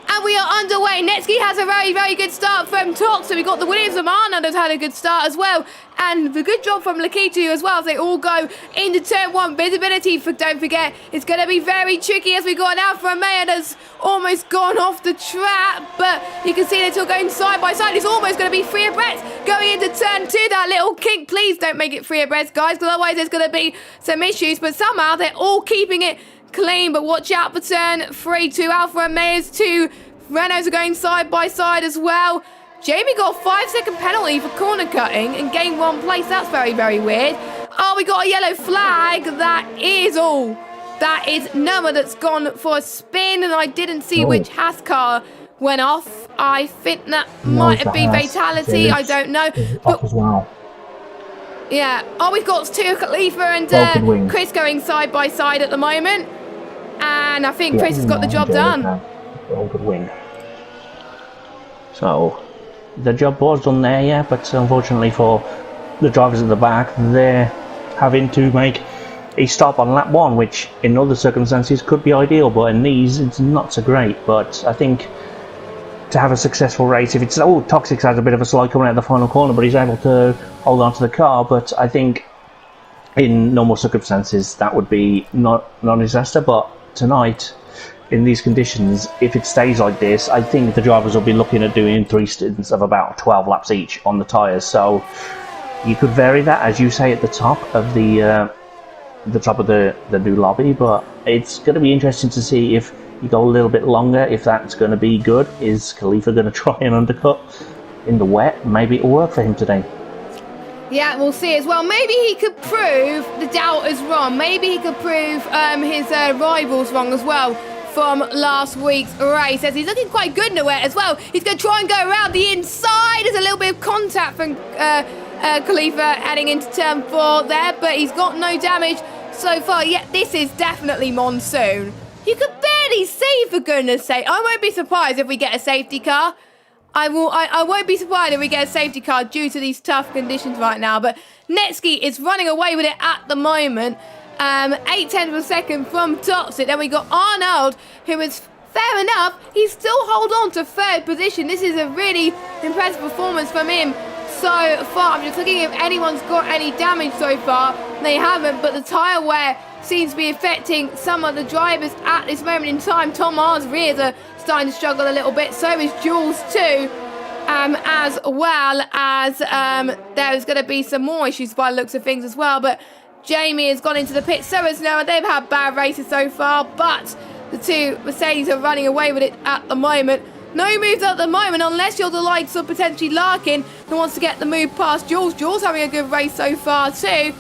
and we are underway. Netsky has a very, very good start from top, so we've got the Williams of Arnold has had a good start as well. And the good job from Lakitu as well, as they all go into turn 1. Visibility, don't forget, it's going to be very tricky as we got an Alfa Romeo that's almost gone off the track. But you can see they're still going side by side. It's almost going to be free abreast going into turn 2. That little kink, please don't make it free abreast, guys, because otherwise there's going to be some issues. But somehow they're all keeping it clean. But watch out for turn 3. 2 Alfa Romeos, 2 Renaults are going side by side as well. Jamie got a 5-second penalty for corner cutting and gained 1 place. That's very, very weird. Oh, we got a yellow flag. That is all. That is Noah that's gone for a spin, and I didn't see which Haas car went off. I think that might have been fatality. I don't know. But, as well. Yeah. Oh, we've got 2 Khalifa and Chris going side by side at the moment. And I think Chris has got the job done. All good wing. So, the job was done there, yeah, but unfortunately for the drivers at the back, they're having to make a stop on lap 1, which in other circumstances could be ideal, but in these it's not so great. But I think to have a successful race, if it's Toxic has a bit of a slide coming out of the final corner, but he's able to hold on to the car. But I think in normal circumstances that would be not a disaster. But tonight, in these conditions, if it stays like this, I think the drivers will be looking at doing 3 stints of about 12 laps each on the tyres. So you could vary that, as you say, at the top of the new lobby, but it's going to be interesting to see if you go a little bit longer, if that's going to be good. Is Khalifa going to try and undercut in the wet? Maybe it'll work for him today. Yeah, we'll see as well. Maybe he could prove the doubters wrong. Maybe he could prove his rivals wrong as well from last week's race, as he's looking quite good in the wet as well. He's going to try and go around the inside. There's a little bit of contact from Khalifa heading into turn 4 there, but he's got no damage so far. Yeah, this is definitely monsoon. You could barely see, for goodness sake. I won't be surprised if we get a safety car. I won't be surprised if we get a safety car due to these tough conditions right now. But Netsky is running away with it at the moment. 0.8 of a second from Toxic. Then we got Arnold, who is fair enough. He still hold on to 3rd position. This is a really impressive performance from him so far. I'm just looking if anyone's got any damage so far. They haven't, but the tyre wear seems to be affecting some of the drivers at this moment in time. Tom R's rears are starting to struggle a little bit. So is Jules too. As well as there's going to be some more issues by the looks of things as well. But Jamie has gone into the pit, so has Noah. They've had bad races so far, but the 2 Mercedes are running away with it at the moment. No moves at the moment, unless you're the likes of potentially Larkin, who wants to get the move past Jules. Jules having a good race so far too.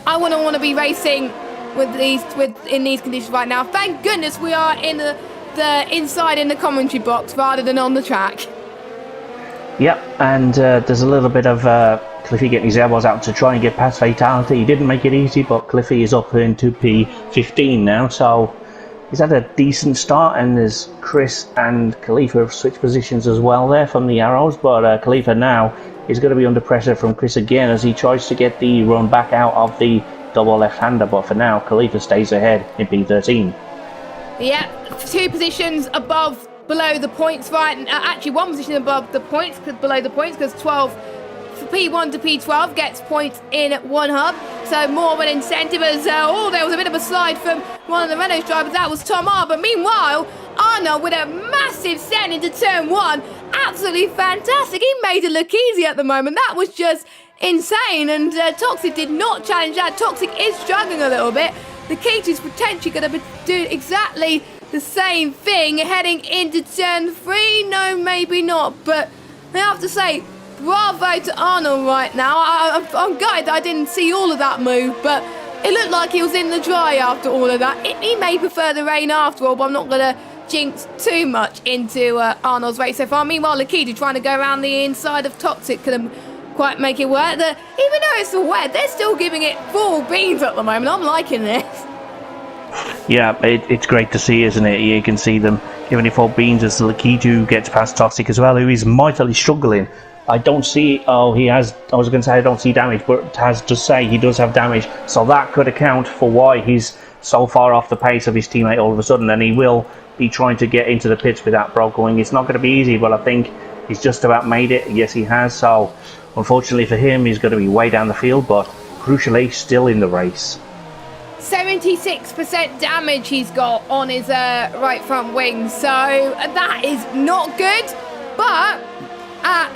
I wouldn't want to be racing in these conditions right now. Thank goodness we are in the inside in the commentary box rather than on the track. Yep, and there's a little bit of Cliffy getting his elbows out to try and get past Fatality. He didn't make it easy, but Cliffy is up into P15 now, so he's had a decent start, and there's Chris and Khalifa have switched positions as well there from the arrows, but Khalifa now is going to be under pressure from Chris again as he tries to get the run back out of the double left-hander, but for now Khalifa stays ahead in P13. Yeah, 2 positions below the points, right? Actually 1 position above the points, below the points, because 12 for P1 to P12 gets points in one hub, so more of an incentive as there was a bit of a slide from one of the Renault drivers. That was Tom R, but meanwhile Arnold with a massive send into turn 1, absolutely fantastic. He made it look easy at the moment. That was just insane, and Toxic did not challenge that. Toxic is struggling a little bit. The Keitu's potentially going to do exactly the same thing heading into turn 3. No, maybe not, but I have to say, bravo to Arnold right now. I'm gutted that I didn't see all of that move, but it looked like he was in the dry after all of that. He may prefer the rain after all, but I'm not going to jinx too much into Arnold's race so far. Meanwhile, Lakita trying to go around the inside of Toxic, couldn't quite make it work. Even though it's wet, they're still giving it full beans at the moment. I'm liking this. Yeah, it's great to see, isn't it? You can see them giving it full beans as Lakitu gets past Toxic as well, who is mightily struggling. I don't see, I was going to say I don't see damage, but Taz does say he does have damage, so that could account for why he's so far off the pace of his teammate all of a sudden, and he will be trying to get into the pits with that broke going. It's not going to be easy, but I think he's just about made it. Yes, he has, so unfortunately for him, he's going to be way down the field, but crucially, still in the race. 76% damage he's got on his right front wing, so that is not good, but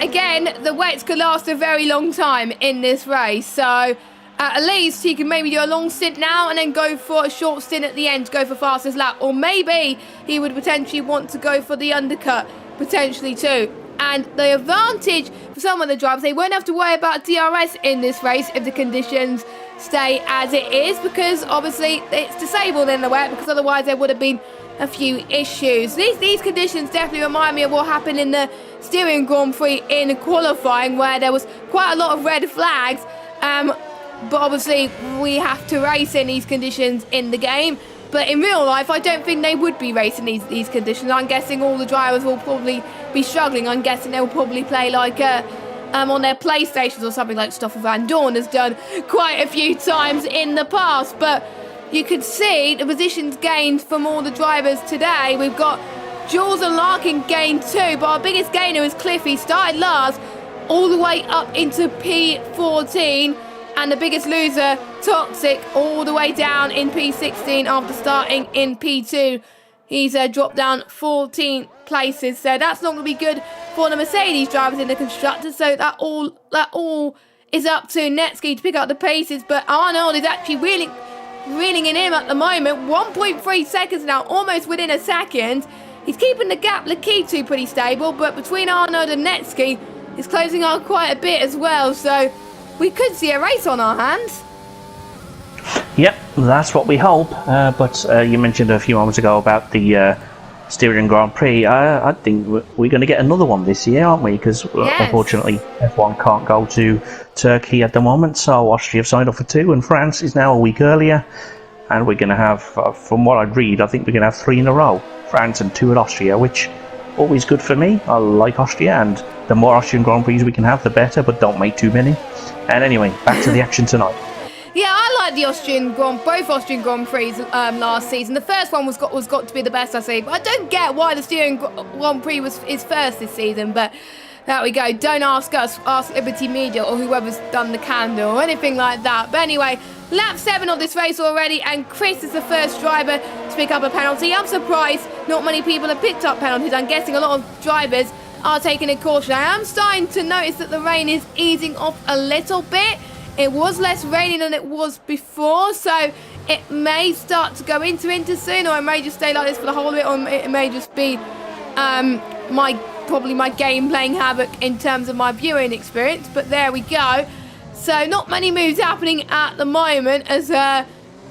again, the wets could last a very long time in this race, so at least he can maybe do a long stint now and then go for a short stint at the end to go for fastest lap, or maybe he would potentially want to go for the undercut potentially too. And the advantage for some of the drivers, they won't have to worry about DRS in this race if the conditions stay as it is, because obviously it's disabled in the wet, because otherwise there would have been a few issues. These conditions definitely remind me of what happened in the Styrian Grand Prix in qualifying, where there was quite a lot of red flags, but obviously we have to race in these conditions in the game. But in real life, I don't think they would be racing these conditions. I'm guessing all the drivers will probably be struggling. I'm guessing they'll probably play like on their PlayStations or something like Stoffel Van Dorn has done quite a few times in the past. But you can see the positions gained from all the drivers today. We've got Jules and Larkin gained 2, but our biggest gainer is Cliffy, started last all the way up into P14, and the biggest loser, Toxic, all the way down in P16 after starting in P2. He's dropped down 14 places, so that's not going to be good for the Mercedes drivers in the constructors. So that all is up to Netsky to pick up the paces, but Arnold is actually reeling in him at the moment. 1.3 seconds now, almost within a second. He's keeping the gap, Lakitu, pretty stable, but between Arnold and Netsky, he's closing out quite a bit as well, so we could see a race on our hands. Yep, that's what we hope. But you mentioned a few moments ago about the Styrian Grand Prix. I think we're going to get another one this year, aren't we? Because unfortunately F1 can't go to Turkey at the moment, so Austria have signed up for 2, and France is now a week earlier. And we're going to have, from what I read, I think we're going to have 3 in a row. France and 2 at Austria, which always good for me. I like Austria, and the more Austrian Grand Prix we can have, the better, but don't make too many. And anyway, back to the action tonight. Yeah, I like the both Austrian Grand Prix last season. The first one was got to be the best, I say. But I don't get why the Styrian Grand Prix is first this season. But there we go. Don't ask us. Ask Liberty Media or whoever's done the candle or anything like that. But anyway, lap 7 of this race already, and Chris is the first driver to pick up a penalty. I'm surprised not many people have picked up penalties. I'm guessing a lot of drivers are taking a caution. I am starting to notice that the rain is easing off a little bit. It was less rainy than it was before, so it may start to go into winter soon, or it may just stay like this for the whole of it, or it may just be probably my game playing havoc in terms of my viewing experience. But there we go. So not many moves happening at the moment, as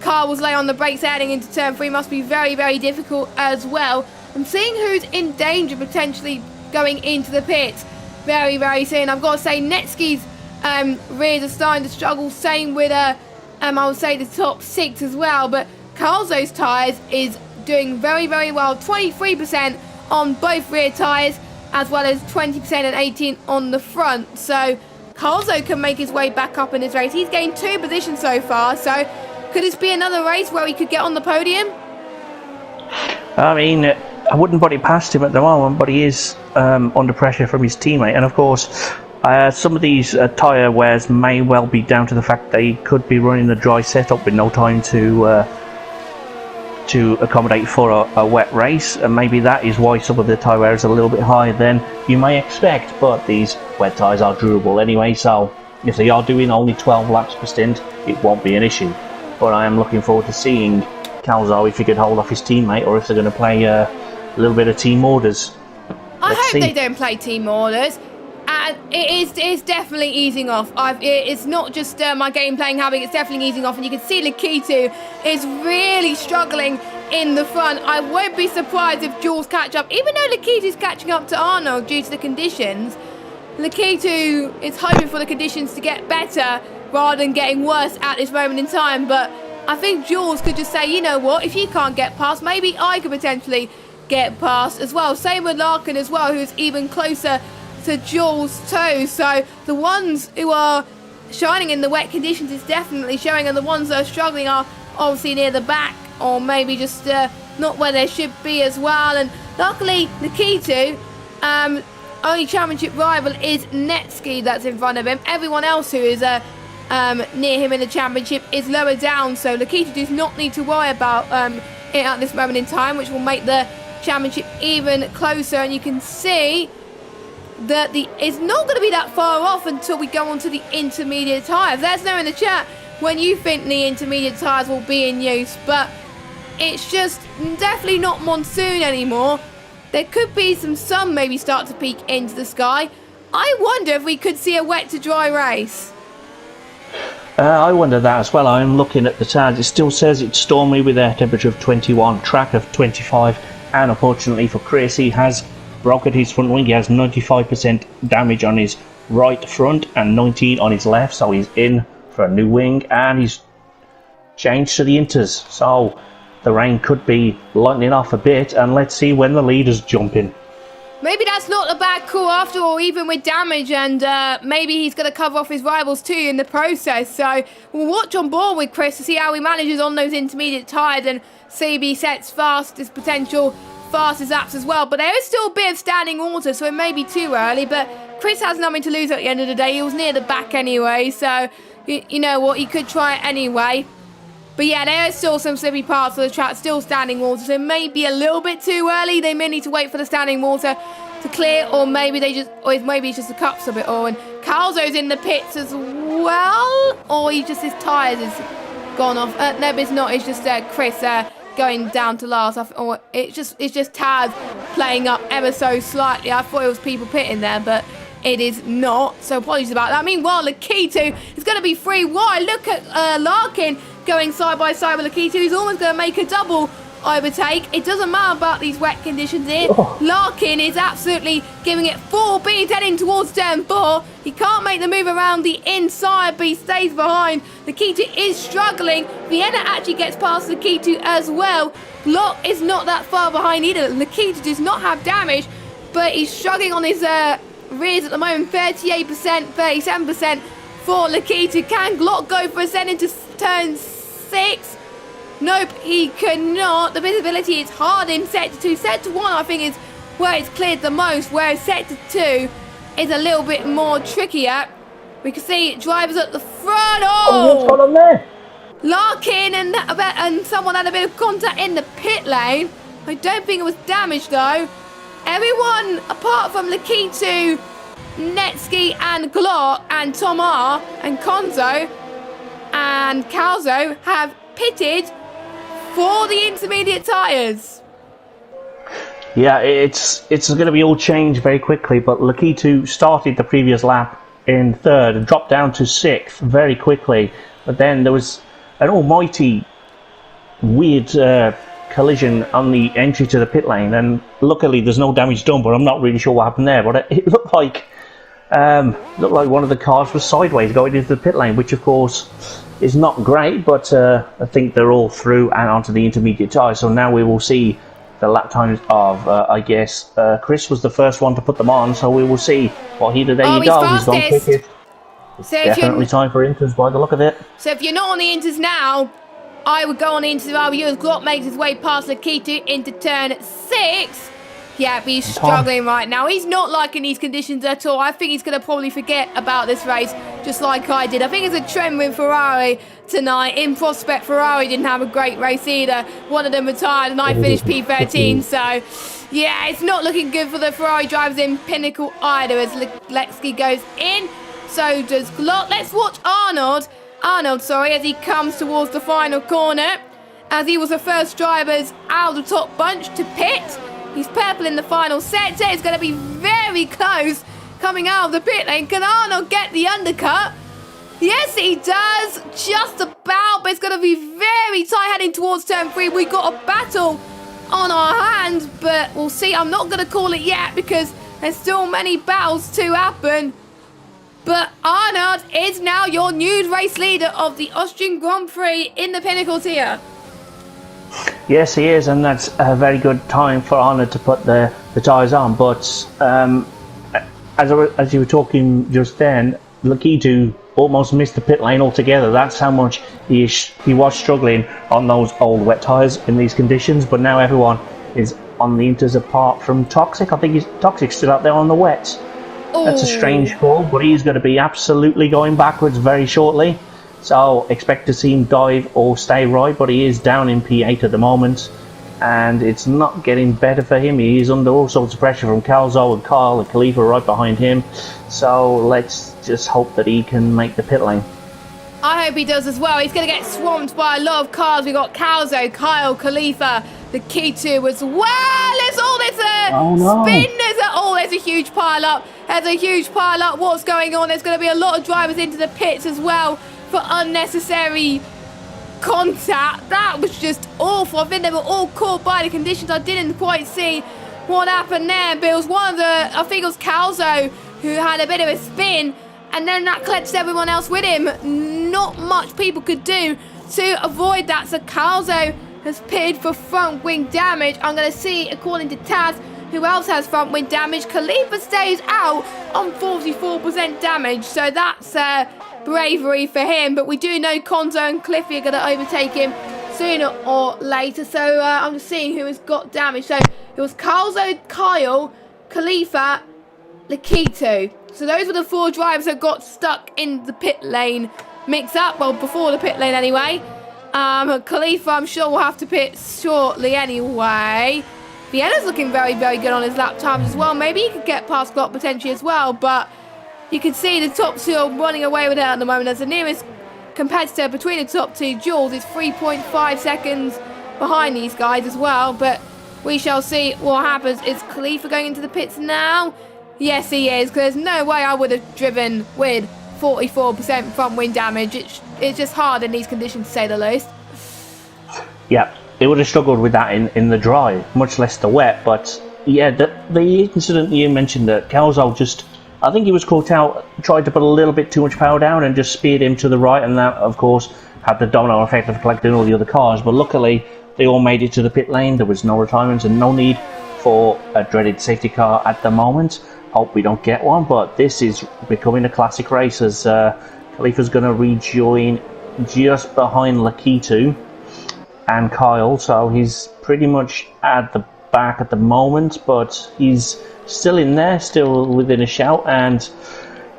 Carl was lay on the brakes heading into turn 3. Must be very, very difficult as well. I'm seeing who's in danger potentially going into the pits very, very soon. I've got to say Netsky's rears are starting to struggle. Same with I would say the top 6 as well. But Carlzo's tyres is doing very, very well. 23% on both rear tyres, as well as 20% and 18% on the front. So Carlzo can make his way back up in this race. He's gained 2 positions so far. So could this be another race where he could get on the podium? I mean, I wouldn't put it past him at the moment, but he is under pressure from his teammate. And of course, some of these tyre wears may well be down to the fact they could be running a dry setup with no time to accommodate for a wet race, and maybe that is why some of the tyre wear is a little bit higher than you may expect. But these wet tyres are durable anyway, so if they are doing only 12 laps per stint, it won't be an issue. But I am looking forward to seeing Calzo if he could hold off his teammate, or if they're going to play a little bit of team orders. I hope they don't play team orders. It's definitely easing off. It's not just my game playing habit, it's definitely easing off. And you can see Lakitu is really struggling in the front. I won't be surprised if Jules catch up. Even though Lakitu's catching up to Arnold due to the conditions, Lakitu is hoping for the conditions to get better rather than getting worse at this moment in time. But I think Jules could just say, you know what, if you can't get past, maybe I could potentially get past as well. Same with Larkin as well, who's even closer to Jules too. So the ones who are shining in the wet conditions is definitely showing, and the ones that are struggling are obviously near the back, or maybe just not where they should be as well. And luckily Lakitu, only championship rival is Netsky that's in front of him. Everyone else who is near him in the championship is lower down, so Lakitu does not need to worry about it at this moment in time, which will make the championship even closer. And you can see that it's not going to be that far off until we go on to the intermediate tyres. Let us know in the chat when you think the intermediate tyres will be in use, but it's just definitely not monsoon anymore. There could be some sun maybe start to peek into the sky. I wonder if we could see a wet to dry race. I wonder that as well. I'm looking at the times. It still says it's stormy with a temperature of 21, track of 25, and unfortunately for Chris, he has broken his front wing. He has 95% damage on his right front and 19 on his left, so he's in for a new wing, and he's changed to the inters. So the rain could be lightening off a bit, and let's see when the leaders jump in. Maybe that's not a bad call after all, even with damage, and maybe he's going to cover off his rivals too in the process. So we'll watch on board with Chris to see how he manages on those intermediate tyres and see if he sets fastest potential, fastest laps as well. But there is still a bit of standing water, so it may be too early. But Chris has nothing to lose at the end of the day. He was near the back anyway, so you know what, he could try it anyway. But yeah, there are still some slippy parts of the track, still standing water, so maybe a little bit too early. They may need to wait for the standing water to clear, or maybe maybe it's just the cups of it all. And Calzo's in the pits as well, or his tyres has gone off. No, but it's not. It's just Chris going down to last. Or it's just Taz playing up ever so slightly. I thought it was people pitting there, but it is not. So apologies about that. Meanwhile, Lakitu is going to be free wide. Look at Larkin going side by side with Lakitu. He's almost going to make a double overtake. It doesn't matter about these wet conditions here. Larkin is absolutely giving it full speed heading towards turn 4. He can't make the move around the inside, but he stays behind. Lakitu is struggling. Vienna actually gets past Lakitu as well. Block is not that far behind either. Lakitu does not have damage, but he's struggling on his rears at the moment. 38%, 37% for Lakitu. Can Glock go for a set into turn 6? Nope, he cannot. The visibility is hard in set to 2. Set to 1, I think, is where it's cleared the most, whereas set to 2 is a little bit more trickier. We can see drivers at the front. What's going on there? Larkin and someone had a bit of contact in the pit lane. I don't think it was damaged, though. Everyone, apart from Lakitu, Netsky and Glock and Tomar and Konzo and Calzo have pitted for the intermediate tyres. Yeah, it's going to be all changed very quickly, but Lakitu started the previous lap in 3rd and dropped down to 6th very quickly. But then there was an almighty weird collision on the entry to the pit lane, and luckily there's no damage done, but I'm not really sure what happened there. But it looked like one of the cars was sideways going into the pit lane, which of course is not great, but I think they're all through and onto the intermediate tyres. So now we will see the lap times of, I guess, Chris was the first one to put them on, so we will see what he did. There you go. He's gone quickest. It's definitely time for Inters by the look of it. So if you're not on the Inters now, I would go on the Inters if I were you, as Glock makes his way past Lakitu into turn 6. Yeah, but he's struggling right now. He's not liking these conditions at all. I think he's going to probably forget about this race, just like I did. I think it's a trend with Ferrari tonight. In prospect, Ferrari didn't have a great race either. One of them retired, and I finished P13. So, yeah, it's not looking good for the Ferrari drivers in Pinnacle either, as Lexky goes in. So does Glock. Let's watch Arnold, as he comes towards the final corner, as he was the first drivers out of the top bunch to pit. He's purple in the final sector. It's going to be very close coming out of the pit lane. Can Arnold get the undercut? Yes, he does. Just about, but it's going to be very tight heading towards turn 3. We've got a battle on our hands, but we'll see. I'm not going to call it yet because there's still many battles to happen. But Arnold is now your new race leader of the Austrian Grand Prix in the Pinnacle tier. Yes, he is, and that's a very good time for Arnold to put the tyres on. But as you were talking just then, Lakitu almost missed the pit lane altogether. That's how much he was struggling on those old wet tyres in these conditions. But now everyone is on the Inters apart from Toxic. I think Toxic's still out there on the wets. That's a strange call, but he's going to be absolutely going backwards very shortly. So expect to see him dive or stay right, but he is down in P8 at the moment, and it's not getting better for him. He is under all sorts of pressure from Calzo and Kyle and Khalifa right behind him. So let's just hope that he can make the pit lane. I hope he does as well. He's going to get swamped by a lot of cars. We've got Calzo, Kyle, Khalifa, Lakitu as well. There's all this spin. There's a huge pile up. There's a huge pile up. What's going on? There's going to be a lot of drivers into the pits as well for unnecessary contact. That was just awful. I think they were all caught by the conditions. I didn't quite see what happened there, but it was I think it was Calzo who had a bit of a spin, and then that collected everyone else with him. Not much people could do to avoid that. So Calzo has pitted for front wing damage. I'm going to see, according to Taz, Who else has front wing damage? Khalifa stays out on 44% damage, so that's bravery for him. But we do know Konzo and Cliffy are going to overtake him sooner or later. So I'm just seeing who has got damage. So it was Kalzo, Kyle, Khalifa, Lakitu. So those were the 4 drivers that got stuck in the pit lane mix-up. Well, before the pit lane anyway. Khalifa, I'm sure, will have to pit shortly anyway. Vienna's looking very, very good on his lap times as well. Maybe he could get past Glock potentially as well, but you can see the top 2 are running away with it at the moment as the nearest competitor between the top 2, Jules, is 3.5 seconds behind these guys as well, but we shall see what happens. Is Khalifa going into the pits now? Yes, he is, because there's no way I would have driven with 44% front wing damage. It's just hard in these conditions, to say the least. Yeah, it would have struggled with that in the dry, much less the wet. But yeah, the incident you mentioned, that Kelso just, I think he was caught out, tried to put a little bit too much power down and just speared him to the right, and that, of course, had the domino effect of collecting all the other cars. But luckily, they all made it to the pit lane. There was no retirements and no need for a dreaded safety car at the moment. Hope we don't get one, but this is becoming a classic race as Khalifa's going to rejoin just behind Lakitu and Kyle, so he's pretty much at the back at the moment, but he's still in there, still within a shout, and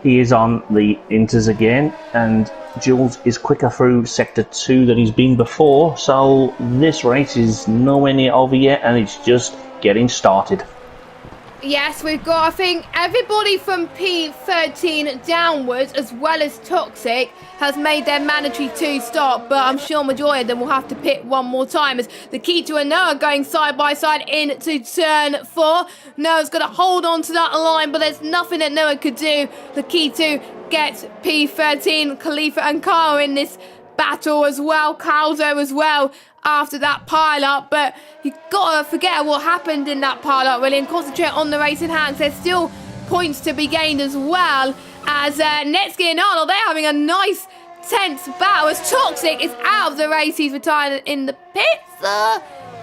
he is on the inters again, and Jules is quicker through Sector 2 than he's been before, so this race is nowhere near over yet, and it's just getting started. Yes, we've got, I think, everybody from P13 downwards, as well as Toxic, has made their mandatory 2 stop, but I'm sure majority of them will have to pit one more time as the Keto and Noah going side by side into turn 4. Noah's got to hold on to that line, but there's nothing that Noah could do. The Keto gets P13, Khalifa and Kyle in this battle as well, Calzo as well, after that pile-up, but you've got to forget what happened in that pile-up really and concentrate on the race in hand. There's still points to be gained as well as Netsky and Arnold, they're having a nice tense battle as Toxic is out of the race. He's retired in the pits.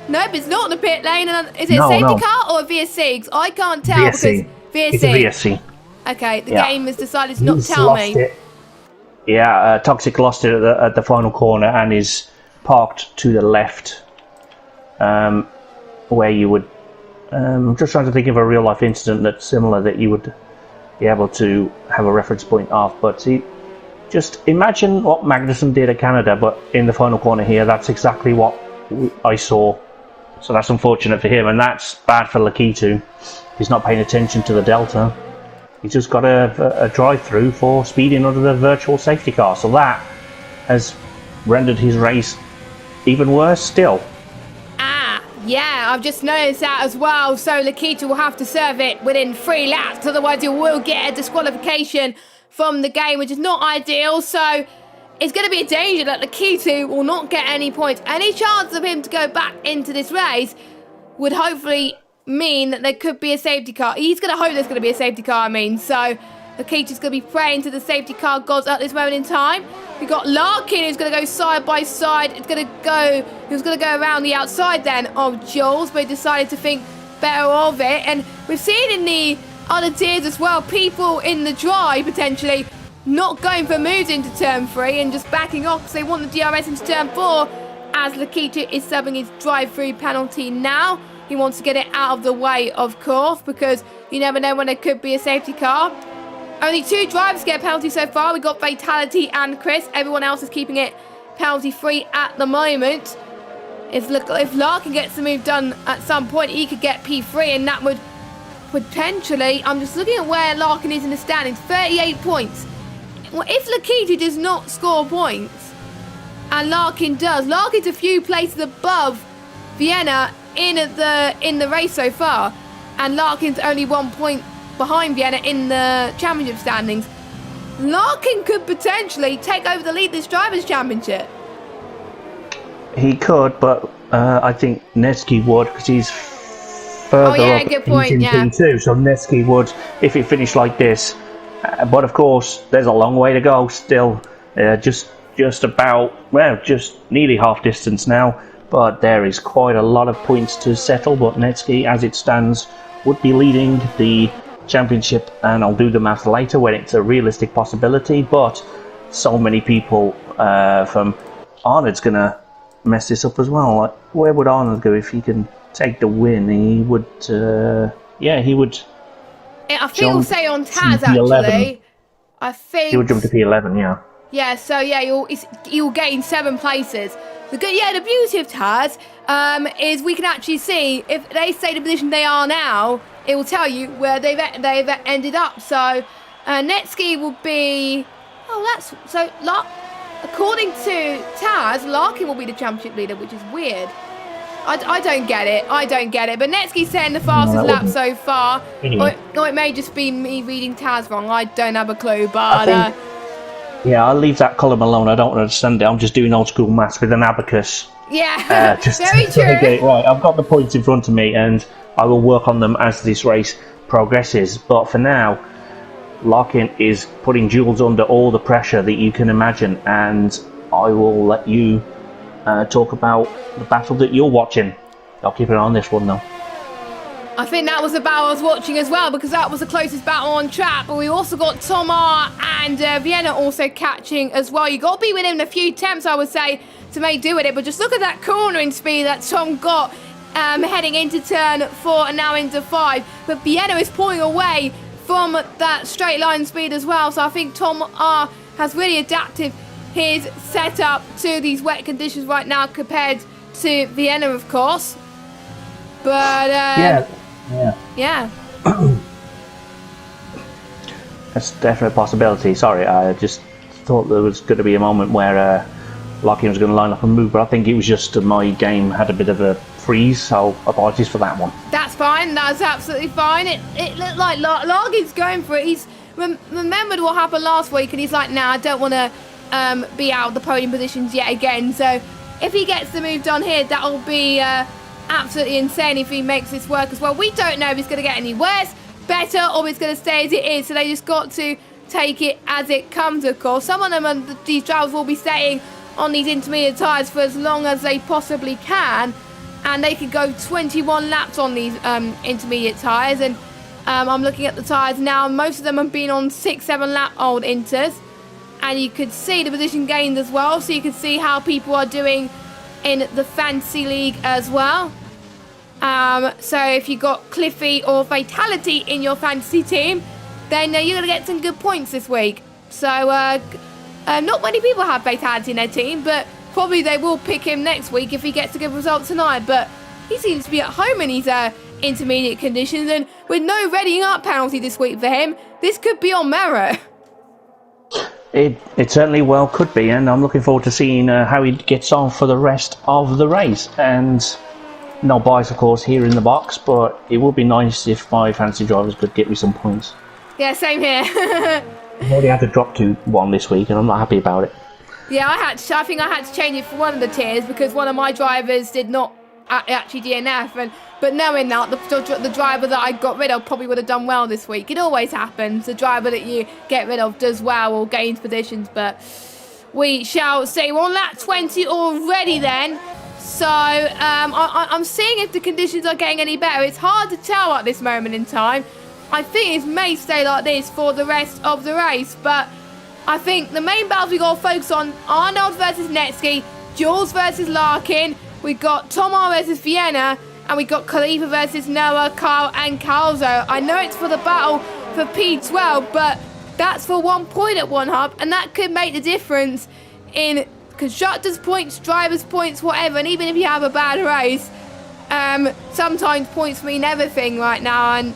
Nope, it's not the pit lane. Is it a safety car or a VSC? 'Cause I can't tell VSC. because VSC. It's a VSC. Okay, the game has decided to not tell me. It. Yeah, Toxic lost it at the final corner and is parked to the left, where you would. I'm just trying to think of a real life incident that's similar that you would be able to have a reference point of. But just imagine what Magnussen did at Canada, but in the final corner here, that's exactly what I saw. So that's unfortunate for him, and that's bad for Lakitu. He's not paying attention to the Delta. He's just got a drive-through for speeding under the virtual safety car. So that has rendered his race even worse still. Yeah, I've just noticed that as well. So Lakitu will have to serve it within 3 laps. Otherwise, he will get a disqualification from the game, which is not ideal. So it's going to be a danger that Lakitu will not get any points. Any chance of him to go back into this race would hopefully mean that there could be a safety car. He's going to hope there's going to be a safety car, So Lakitu's going to be praying to the safety car gods at this moment in time. We've got Larkin who's going to go side by side. He was going to go around the outside then of Jules, but he decided to think better of it. And we've seen in the other tiers as well, people in the dry potentially not going for moves into turn 3 and just backing off because they want the DRS into turn 4 as Lakitu is subbing his drive-through penalty now. He wants to get it out of the way, of course, because you never know when there could be a safety car. Only 2 drivers get a penalty so far. We got Fatality and Chris. Everyone else is keeping it penalty-free at the moment. If Larkin gets the move done at some point, he could get P3, and that would potentially... I'm just looking at where Larkin is in the standings. 38 points. Well, if Lakitu does not score points, and Larkin does, Larkin's a few places above Vienna in the race so far, and Larkin's only 1 point behind Vienna in the championship standings. Larkin could potentially take over the lead this Drivers' Championship. He could, but I think Netsky would, because he's further up good point, in P2, so Netsky would, if it finished like this. But of course, there's a long way to go still. Just about, well, just nearly half distance now, but there is quite a lot of points to settle. But Netsky, as it stands, would be leading the championship, and I'll do the math later when it's a realistic possibility, but so many people from Arnold's going to mess this up as well. Like, where would Arnold go if he can take the win? He would, he would... I think he'll stay on Taz, actually. I think... He would jump to P11, yeah. Yeah, so yeah, you'll gain 7 places. The beauty of Taz is we can actually see if they stay the position they are now, it will tell you where they've ended up. So Netsky will be. According to Taz, Larkin will be the championship leader, which is weird. I don't get it. But Netsky's saying the fastest lap so far, or it may just be me reading Taz wrong. I don't have a clue, but. Yeah, I'll leave that column alone. I don't understand it. I'm just doing old school maths with an abacus. Yeah, just very true. Get it right. I've got the points in front of me, and I will work on them as this race progresses. But for now, Larkin is putting Jules under all the pressure that you can imagine, and I will let you talk about the battle that you're watching. I'll keep an eye on this one, though. I think that was the battle I was watching as well, because that was the closest battle on track. But we also got Tomar and Vienna also catching as well. You got to be within a few attempts, I would say, to make do with it. But just look at that cornering speed that Tom got heading into turn 4 and now into 5. But Vienna is pulling away from that straight line speed as well. So I think Tomar has really adapted his setup to these wet conditions right now compared to Vienna, of course. But yeah. That's definitely a possibility. Sorry, I just thought there was going to be a moment where Larkin was going to line up and move, but I think it was just my game had a bit of a freeze, so apologies for that one. That's fine. That's absolutely fine. It looked like Larkin's going for it. He's remembered what happened last week, and he's like, nah, I don't want to be out of the podium positions yet again. So if he gets the move done here, that'll be absolutely insane if he makes this work as well. We don't know if he's going to get any worse, better, or if it's going to stay as it is. So they just got to take it as it comes, of course. Some of them, these drivers will be staying on these intermediate tyres for as long as they possibly can. And they could go 21 laps on these intermediate tyres. And I'm looking at the tyres now. Most of them have been on 6-7 lap old inters. And you could see the position gains as well. So you can see how people are doing in the Fantasy League as well. So if you got Cliffy or Fatality in your fantasy team, then you're going to get some good points this week. So not many people have Fatality in their team, but probably they will pick him next week if he gets a good result tonight. But he seems to be at home in these intermediate conditions, and with no readying up penalty this week for him, this could be on merit. It certainly well could be, and I'm looking forward to seeing how he gets on for the rest of the race. And no bias, of course, here in the box, but it would be nice if my fantasy drivers could get me some points. Yeah, same here. I've already had to drop to 1 this week, and I'm not happy about it. Yeah, I think I had to change it for one of the tiers because one of my drivers did not actually DNF, but knowing that the driver that I got rid of probably would have done well this week. It always happens. The driver that you get rid of does well or gains positions, but we shall see. We're on lap 20 already then. So I'm seeing if the conditions are getting any better. It's hard to tell at this moment in time. I think it may stay like this for the rest of the race, but I think the main battles we got to focus on: Arnold versus Netsky, Jules versus Larkin. We got Tomar versus Vienna, and we got Khalifa versus Noah, Kyle, and Calzo. I know it's for the battle for P12, but that's for 1 point at one hub, and that could make the difference in constructors' points, drivers' points, whatever. And even if you have a bad race, sometimes points mean everything right now, and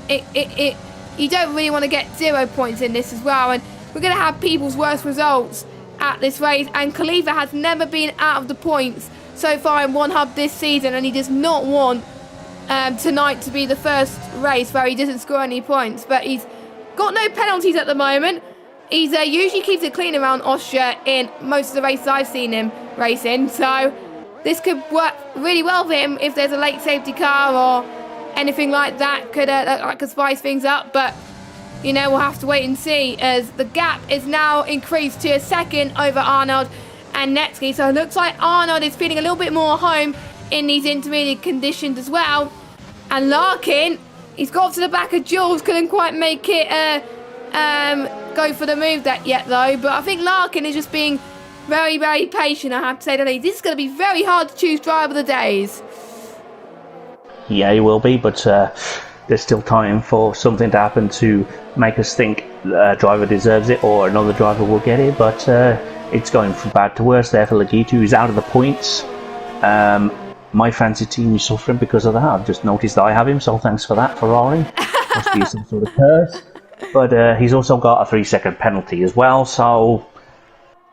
you don't really want to get 0 points in this as well. And we're going to have people's worst results at this race, and Khalifa has never been out of the points so far in one hub this season, and he does not want tonight to be the first race where he doesn't score any points. But he's got no penalties at the moment. He's usually keeps it clean around Austria in most of the races I've seen him racing, so this could work really well for him if there's a late safety car or anything like that could spice things up. But you know, we'll have to wait and see, as the gap is now increased to a second over Arnold and Netsky. So it looks like Arnold is feeling a little bit more home in these intermediate conditions as well. And Larkin He's got to the back of Jules, couldn't quite make it go for the move that yet though. But I think Larkin is just being very, very patient, I have to say the least. This is going to be very hard to choose driver of the days. Yeah, he will be, but there's still time for something to happen to make us think a driver deserves it or another driver will get it. But it's going from bad to worse there for Lagitu, who's out of the points. My fancy team is suffering because of that. I've just noticed that I have him, so thanks for that, Ferrari. Must be some sort of curse. But he's also got a 3-second penalty as well, so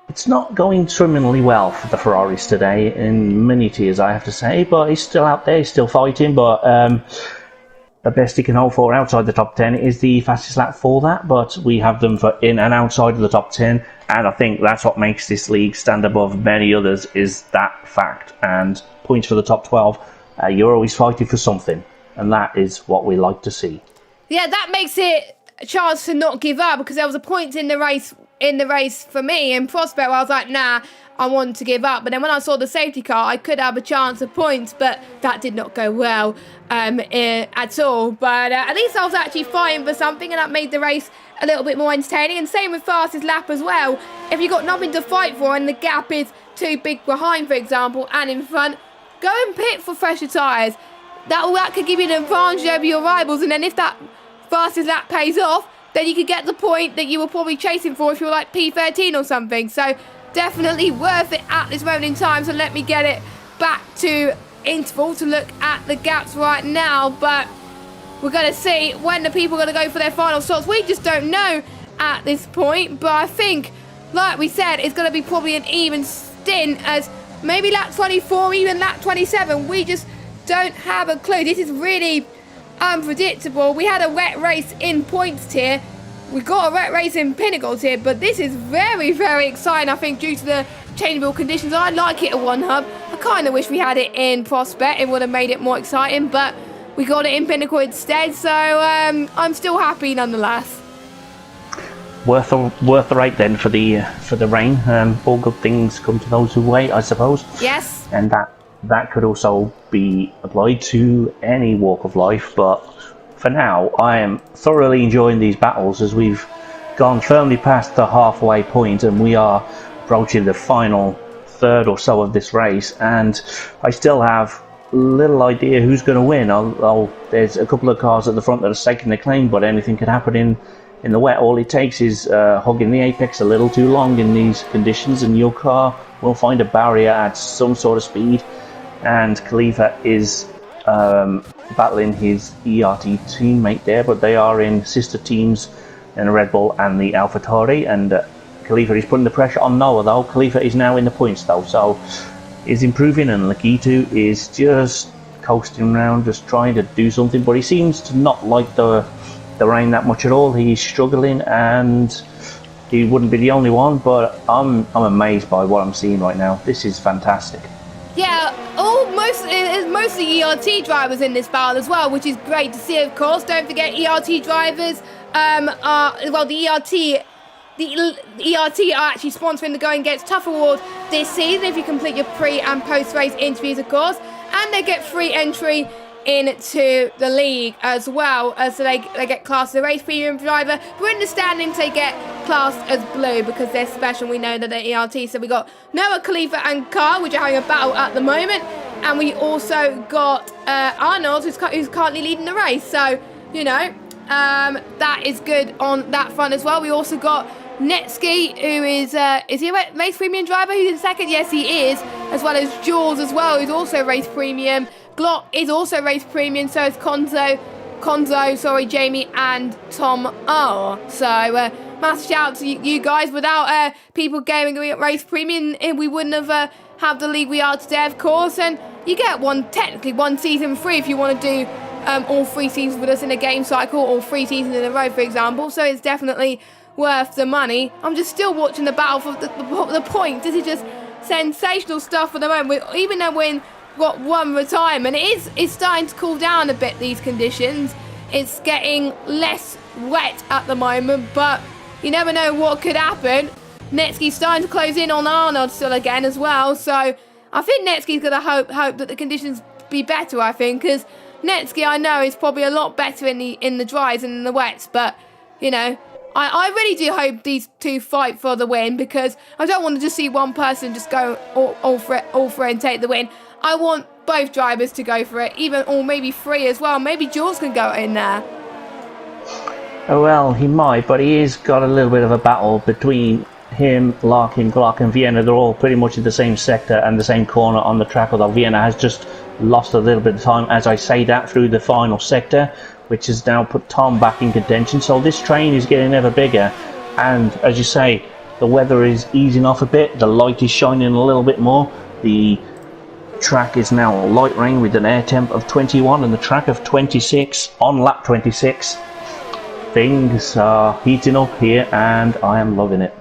it's not going swimmingly well for the Ferraris today in many tiers, I have to say. But he's still out there, he's still fighting. But the best he can hope for outside the top 10 is the fastest lap for that. But we have them for in and outside of the top 10, and I think that's what makes this league stand above many others, is that fact. And points for the top 12, you're always fighting for something, and that is what we like to see. Yeah, that makes it a chance to not give up, because there was a point in the race for me in Prospect where I was like, nah, I want to give up. But then when I saw the safety car, I could have a chance of points, but that did not go well at all. But at least I was actually fighting for something, and that made the race a little bit more entertaining. And same with fastest lap as well. If you've got nothing to fight for and the gap is too big behind, for example, and in front, go and pit for fresher tyres. That could give you an advantage over your rivals, and then if that fastest lap pays off, then you could get the point that you were probably chasing for if you were like P13 or something. So definitely worth it at this moment in time. So let me get it back to interval to look at the gaps right now. But we're going to see when the people are going to go for their final stops. We just don't know at this point. But I think, like we said, it's going to be probably an even stint, as maybe lap 24, even lap 27. We just don't have a clue. This is really unpredictable. We had a wet race in points tier. We got a wet race in Pinnacle tier, but this is very, very exciting, I think, due to the changeable conditions. I like it at One Hub. I kind of wish we had it in Prospect. It would have made it more exciting, but we got it in Pinnacle instead, so I'm still happy nonetheless. Worth the wait then for the rain. All good things come to those who wait, I suppose. Yes. And that could also be applied to any walk of life, but for now I am thoroughly enjoying these battles as we've gone firmly past the halfway point and we are approaching the final third or so of this race, and I still have little idea who's going to win. There's a couple of cars at the front that are staking the claim, but anything could happen in the wet. All it takes is hugging the apex a little too long in these conditions and your car will find a barrier at some sort of speed. And Khalifa is battling his ERT teammate there, but they are in sister teams in the Red Bull and the AlphaTauri, and Khalifa is putting the pressure on Noah though. Khalifa is now in the points though, so is improving, and Lakitu is just coasting around, just trying to do something, but he seems to not like the rain that much at all. He's struggling, and he wouldn't be the only one, but I'm amazed by what I'm seeing right now. This is fantastic. Yeah, mostly ERT drivers in this battle as well, which is great to see, of course. Don't forget, ERT drivers the ERT are actually sponsoring the Going Gets Tough Award this season if you complete your pre- and post-race interviews, of course. And they get free entry into the league as well, so they get classed as a race premium driver. But in the standings, they get classed as blue because they're special. We know that they're ERT. So we got Noah, Khalifa and Carl, which are having a battle at the moment. And we also got Arnold, who's currently leading the race. So, you know, that is good on that front as well. We also got Netsky, who is he a race premium driver? Who's in second? Yes, he is. As well as Jules as well, who's also race premium. Glock is also race premium, so is Konzo, Jamie and Tom R. So massive shout out to you guys. Without people going race premium, we wouldn't have the league we are today, of course. And you get technically one season free if you want to do all 3 seasons with us in a game cycle, or 3 seasons in a row, for example. So it's definitely worth the money. I'm just still watching the battle for the points. This is just sensational stuff at the moment. Even though we're in got one retirement, it's starting to cool down a bit, these conditions. It's getting less wet at the moment, but you never know what could happen. Netsky's starting to close in on Arnold still again as well, so I think Netsky's going to hope that the conditions be better, I think, because Netsky, I know, is probably a lot better in the dries and in the wets, but, you know, I really do hope these two fight for the win, because I don't want to just see one person just go all for it and take the win. I want both drivers to go for it, or maybe three as well. Maybe Jules can go in there. Well, he might, but he has got a little bit of a battle between him, Larkin, Glock and Vienna. They're all pretty much in the same sector and the same corner on the track, although Vienna has just lost a little bit of time, as I say that, through the final sector, which has now put Tom back in contention. So this train is getting ever bigger, and as you say, the weather is easing off a bit, the light is shining a little bit more. The track is now light rain with an air temp of 21 and the track of 26 on lap 26. Things are heating up here and I am loving it.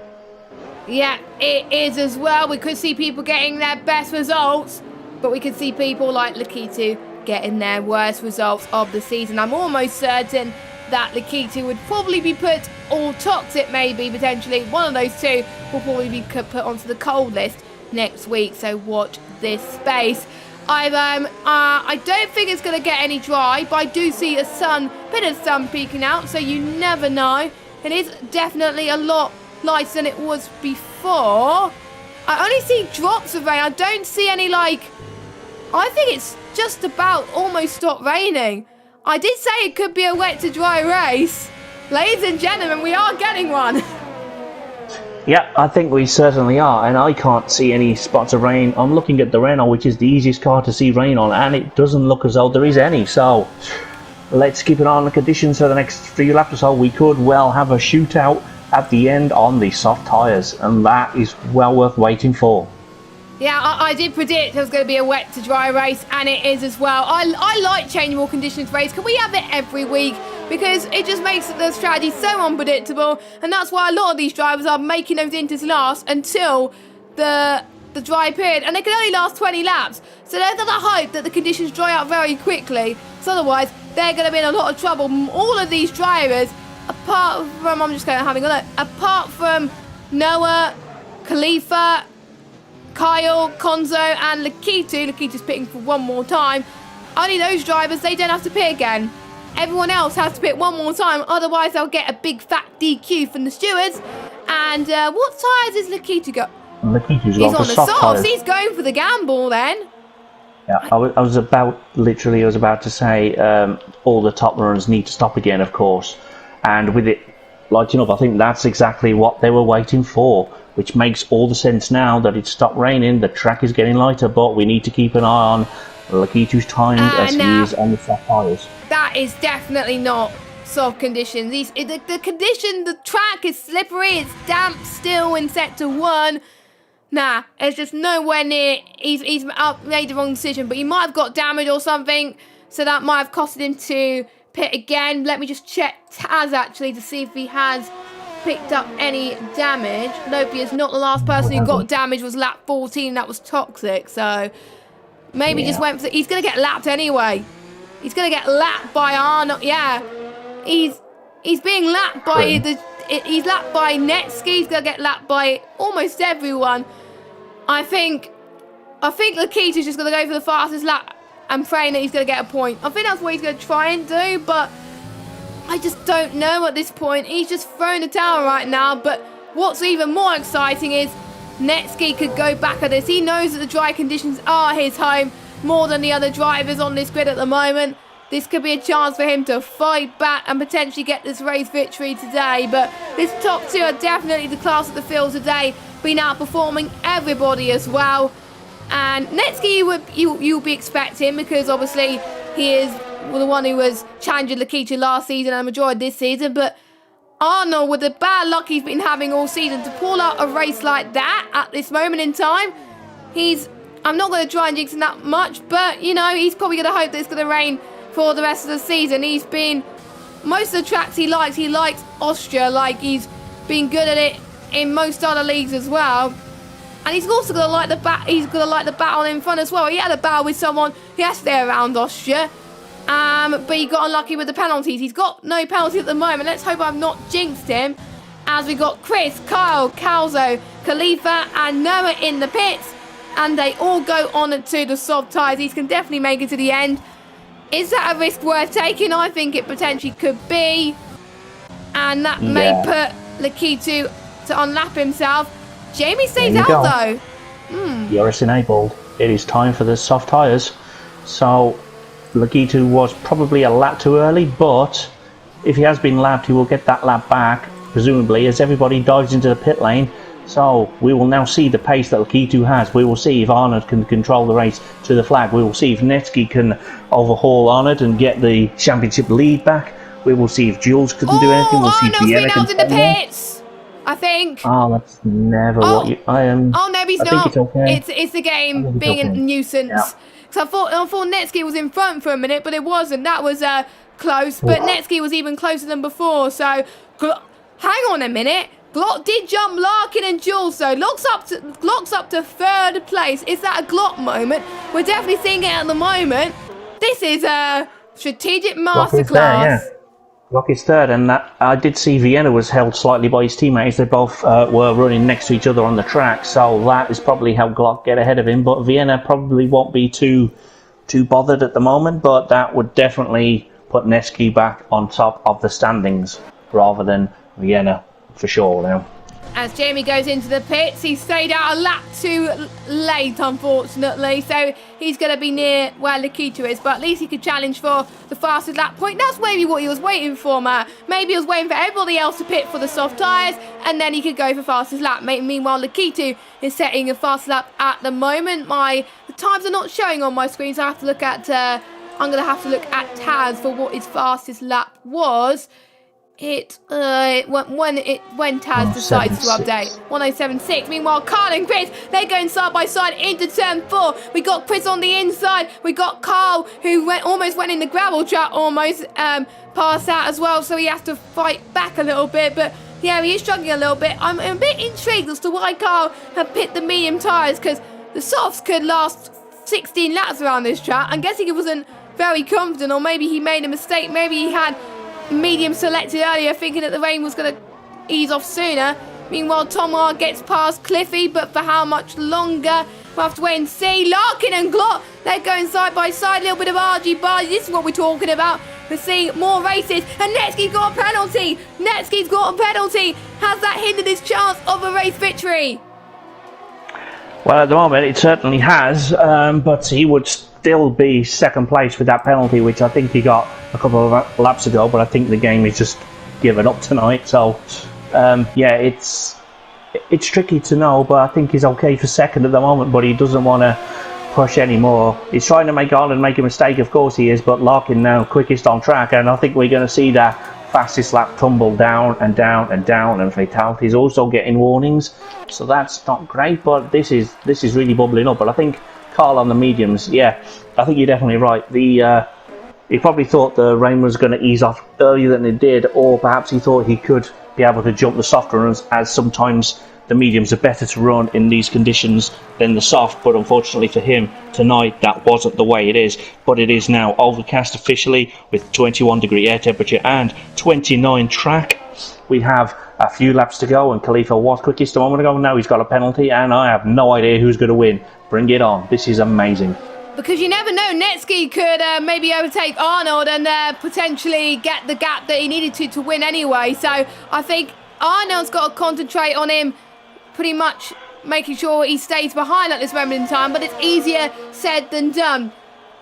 Yeah, it is as well. We could see people getting their best results, but we could see people like Lakitu getting their worst results of the season. I'm almost certain that Lakitu would probably be put, or Toxic maybe, potentially. One of those two will probably be put onto the cold list next week, so watch this space. I don't think it's going to get any dry, but I do see a bit of sun peeking out, so you never know. It is definitely a lot lighter than it was before. I only see drops of rain. I don't see any, I think it's just about almost stopped raining. I did say it could be a wet to dry race. Ladies and gentlemen, we are getting one. Yeah, I think we certainly are, and I can't see any spots of rain. I'm looking at the Renault, which is the easiest car to see rain on, and it doesn't look as though there is any. So let's keep an eye on the conditions for the next 3 laps or so. We could well have a shootout at the end on the soft tyres, and that is well worth waiting for. Yeah, I did predict it was going to be a wet to dry race, and it is as well. I like changeable conditions race. Can we have it every week? Because it just makes the strategy so unpredictable, and that's why a lot of these drivers are making those inters last until the dry period, and they can only last 20 laps. So there's the hope that the conditions dry out very quickly, so otherwise they're going to be in a lot of trouble. All of these drivers, apart from Noah, Khalifa, Kyle, Konzo and Lakitu's pitting for one more time. Only those drivers, they don't have to pit again. Everyone else has to pit one more time, otherwise they'll get a big fat DQ from the stewards. And what tyres is Lakitu got? Lakitu's He's got on the soft softs. tyres. He's going for the gamble then. Yeah, I was about to say all the top runners need to stop again, of course. And with it lighting up, I think that's exactly what they were waiting for, which makes all the sense now that it's stopped raining, the track is getting lighter, but we need to keep an eye on Lakitu's times as he is on the soft tyres. That is definitely not soft conditions. The track is slippery, it's damp still in sector 1. Nah, it's just nowhere near. He's made the wrong decision, but he might have got damage or something, so that might have costed him to pit again. Let me just check Taz actually to see if he has picked up any damage. Nope, he is not. The last person who got damage was lap 14. That was Toxic, so maybe just went for he's going to get lapped anyway. He's going to get lapped by Arnold. Yeah, he's being lapped by he's lapped by Netsky. He's going to get lapped by almost everyone. I think Lakitu's just going to go for the fastest lap and praying that he's going to get a point. I think that's what he's going to try and do, but I just don't know at this point. He's just throwing the towel right now, but what's even more exciting is Netsky could go back at this. He knows that the dry conditions are his home more than the other drivers on this grid at the moment. This could be a chance for him to fight back and potentially get this race victory today, but this top two are definitely the class of the field today, been outperforming everybody as well. And Netsky you'll be expecting, because obviously he is the one who was challenging Lakitu last season and the majority of this season, but Arnold, with the bad luck he's been having all season, to pull out a race like that at this moment in time, I'm not going to try and jinx him that much, but you know, he's probably going to hope that it's going to rain for the rest of the season. He's been, most of the tracks he likes Austria, he's been good at it in most other leagues as well. And he's also going to like the battle in front as well. He had a battle with someone who has to stay around Austria, but he got unlucky with the penalties. He's got no penalty at the moment. Let's hope I've not jinxed him, as we got Chris, Kyle, Calzo, Khalifa and Noah in the pits, and they all go on to the soft tyres. He can definitely make it to the end. Is that a risk worth taking? I think it potentially could be. And that may put Lakitu to unlap himself. Jamie stays out though. You're enabled. It is time for the soft tyres. So Lakitu was probably a lap too early, but if he has been lapped, he will get that lap back, presumably, as everybody dives into the pit lane. So we will now see the pace that Lakitu has. We will see if Arnold can control the race to the flag. We will see if Netsky can overhaul Arnold and get the championship lead back. We will see if Jules couldn't do anything. We'll see if Vienna can in the pits, I think. Oh, that's never what you... I am... Oh, no, he's not. Think it's okay. It's the game being a nuisance. Yeah. So I thought Netsky was in front for a minute, but it wasn't. That was close. But Netsky was even closer than before. So hang on a minute. Glock did jump Larkin and Jules, though. Glock's up to third place. Is that a Glock moment? We're definitely seeing it at the moment. This is a strategic masterclass. Glock is third, and that I did see Vienna was held slightly by his teammates. They both were running next to each other on the track, so that is probably how Glock get ahead of him. But Vienna probably won't be too bothered at the moment, but that would definitely put Netsky back on top of the standings rather than Vienna. For sure now. As Jamie goes into the pits, he stayed out a lap too late, unfortunately. So he's going to be near where Lakitu is, but at least he could challenge for the fastest lap point. That's maybe what he was waiting for, Matt. Maybe he was waiting for everybody else to pit for the soft tyres, and then he could go for fastest lap. Meanwhile, Lakitu is setting a fast lap at the moment. The times are not showing on my screen, so I have to look at. I'm going to have to look at Taz for what his fastest lap was. When Taz decides to update 1076. Meanwhile, Carl and Chris, they're going side by side into turn 4. We got Chris on the inside. We got Carl, who almost went in the gravel trap, almost passed out as well. So he has to fight back a little bit. But yeah, he is struggling a little bit. I'm a bit intrigued as to why Carl had picked the medium tyres, because the softs could last 16 laps around this track. I'm guessing he wasn't very confident, or maybe he made a mistake. Maybe he had medium selected earlier, thinking that the rain was going to ease off sooner. Meanwhile, Tomar gets past Cliffy, but for how much longer? We'll have to wait and see. Larkin and Glott, they're going side by side. A little bit of RG-bargy. This is what we're talking about. We're seeing more races. And Netsky's got a penalty. Netsky's got a penalty. Has that hindered his chance of a race victory? Well, at the moment, it certainly has, but he would still be second place with that penalty, which I think he got a couple of laps ago, but I think the game is just given up tonight. So, yeah, it's tricky to know, but I think he's okay for second at the moment, but he doesn't want to push anymore. He's trying to make Ireland make a mistake, of course he is, but Larkin now quickest on track, and I think we're going to see that fastest lap tumble down and down and down, and fatalities also getting warnings, so that's not great. But this is really bubbling up. But I think Carl on the mediums, yeah, I think you're definitely right. He probably thought the rain was going to ease off earlier than it did, or perhaps he thought he could be able to jump the soft runners, as sometimes the mediums are better to run in these conditions than the soft. But unfortunately for him tonight, that wasn't the way it is. But it is now overcast officially with 21 degree air temperature and 29 track. We have a few laps to go, and Khalifa was quickest a moment ago. Now he's got a penalty, and I have no idea who's going to win. Bring it on. This is amazing. Because you never know, Netsky could maybe overtake Arnold and potentially get the gap that he needed to win anyway. So I think Arnold's got to concentrate on him, pretty much making sure he stays behind at this moment in time, but it's easier said than done.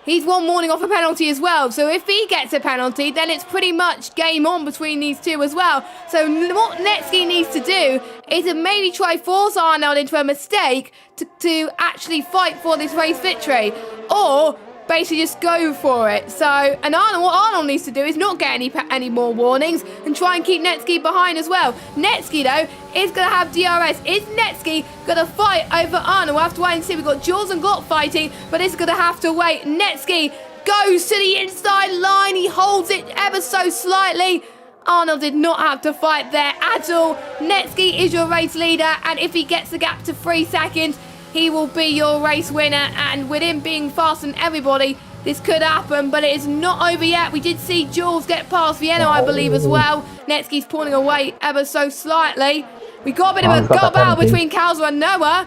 He's one warning off a penalty as well, so if he gets a penalty, then it's pretty much game on between these two as well. So what Netsky needs to do is to maybe try force Arnold into a mistake to actually fight for this race victory, or basically just go for it. So, and what Arnold needs to do is not get any more warnings and try and keep Netsky behind as well. Netsky, though, is going to have DRS. Is Netsky going to fight over Arnold? We'll have to wait and see. We've got Jules and Glott fighting, but it's going to have to wait. Netsky goes to the inside line. He holds it ever so slightly. Arnold did not have to fight there at all. Netsky is your race leader, and if he gets the gap to 3 seconds, he will be your race winner. And with him being faster than everybody, this could happen, but it is not over yet. We did see Jules get past Vienna, I believe, as well. Netsky's pulling away ever so slightly. We got a bit of a gut battle between Calzo and Noah.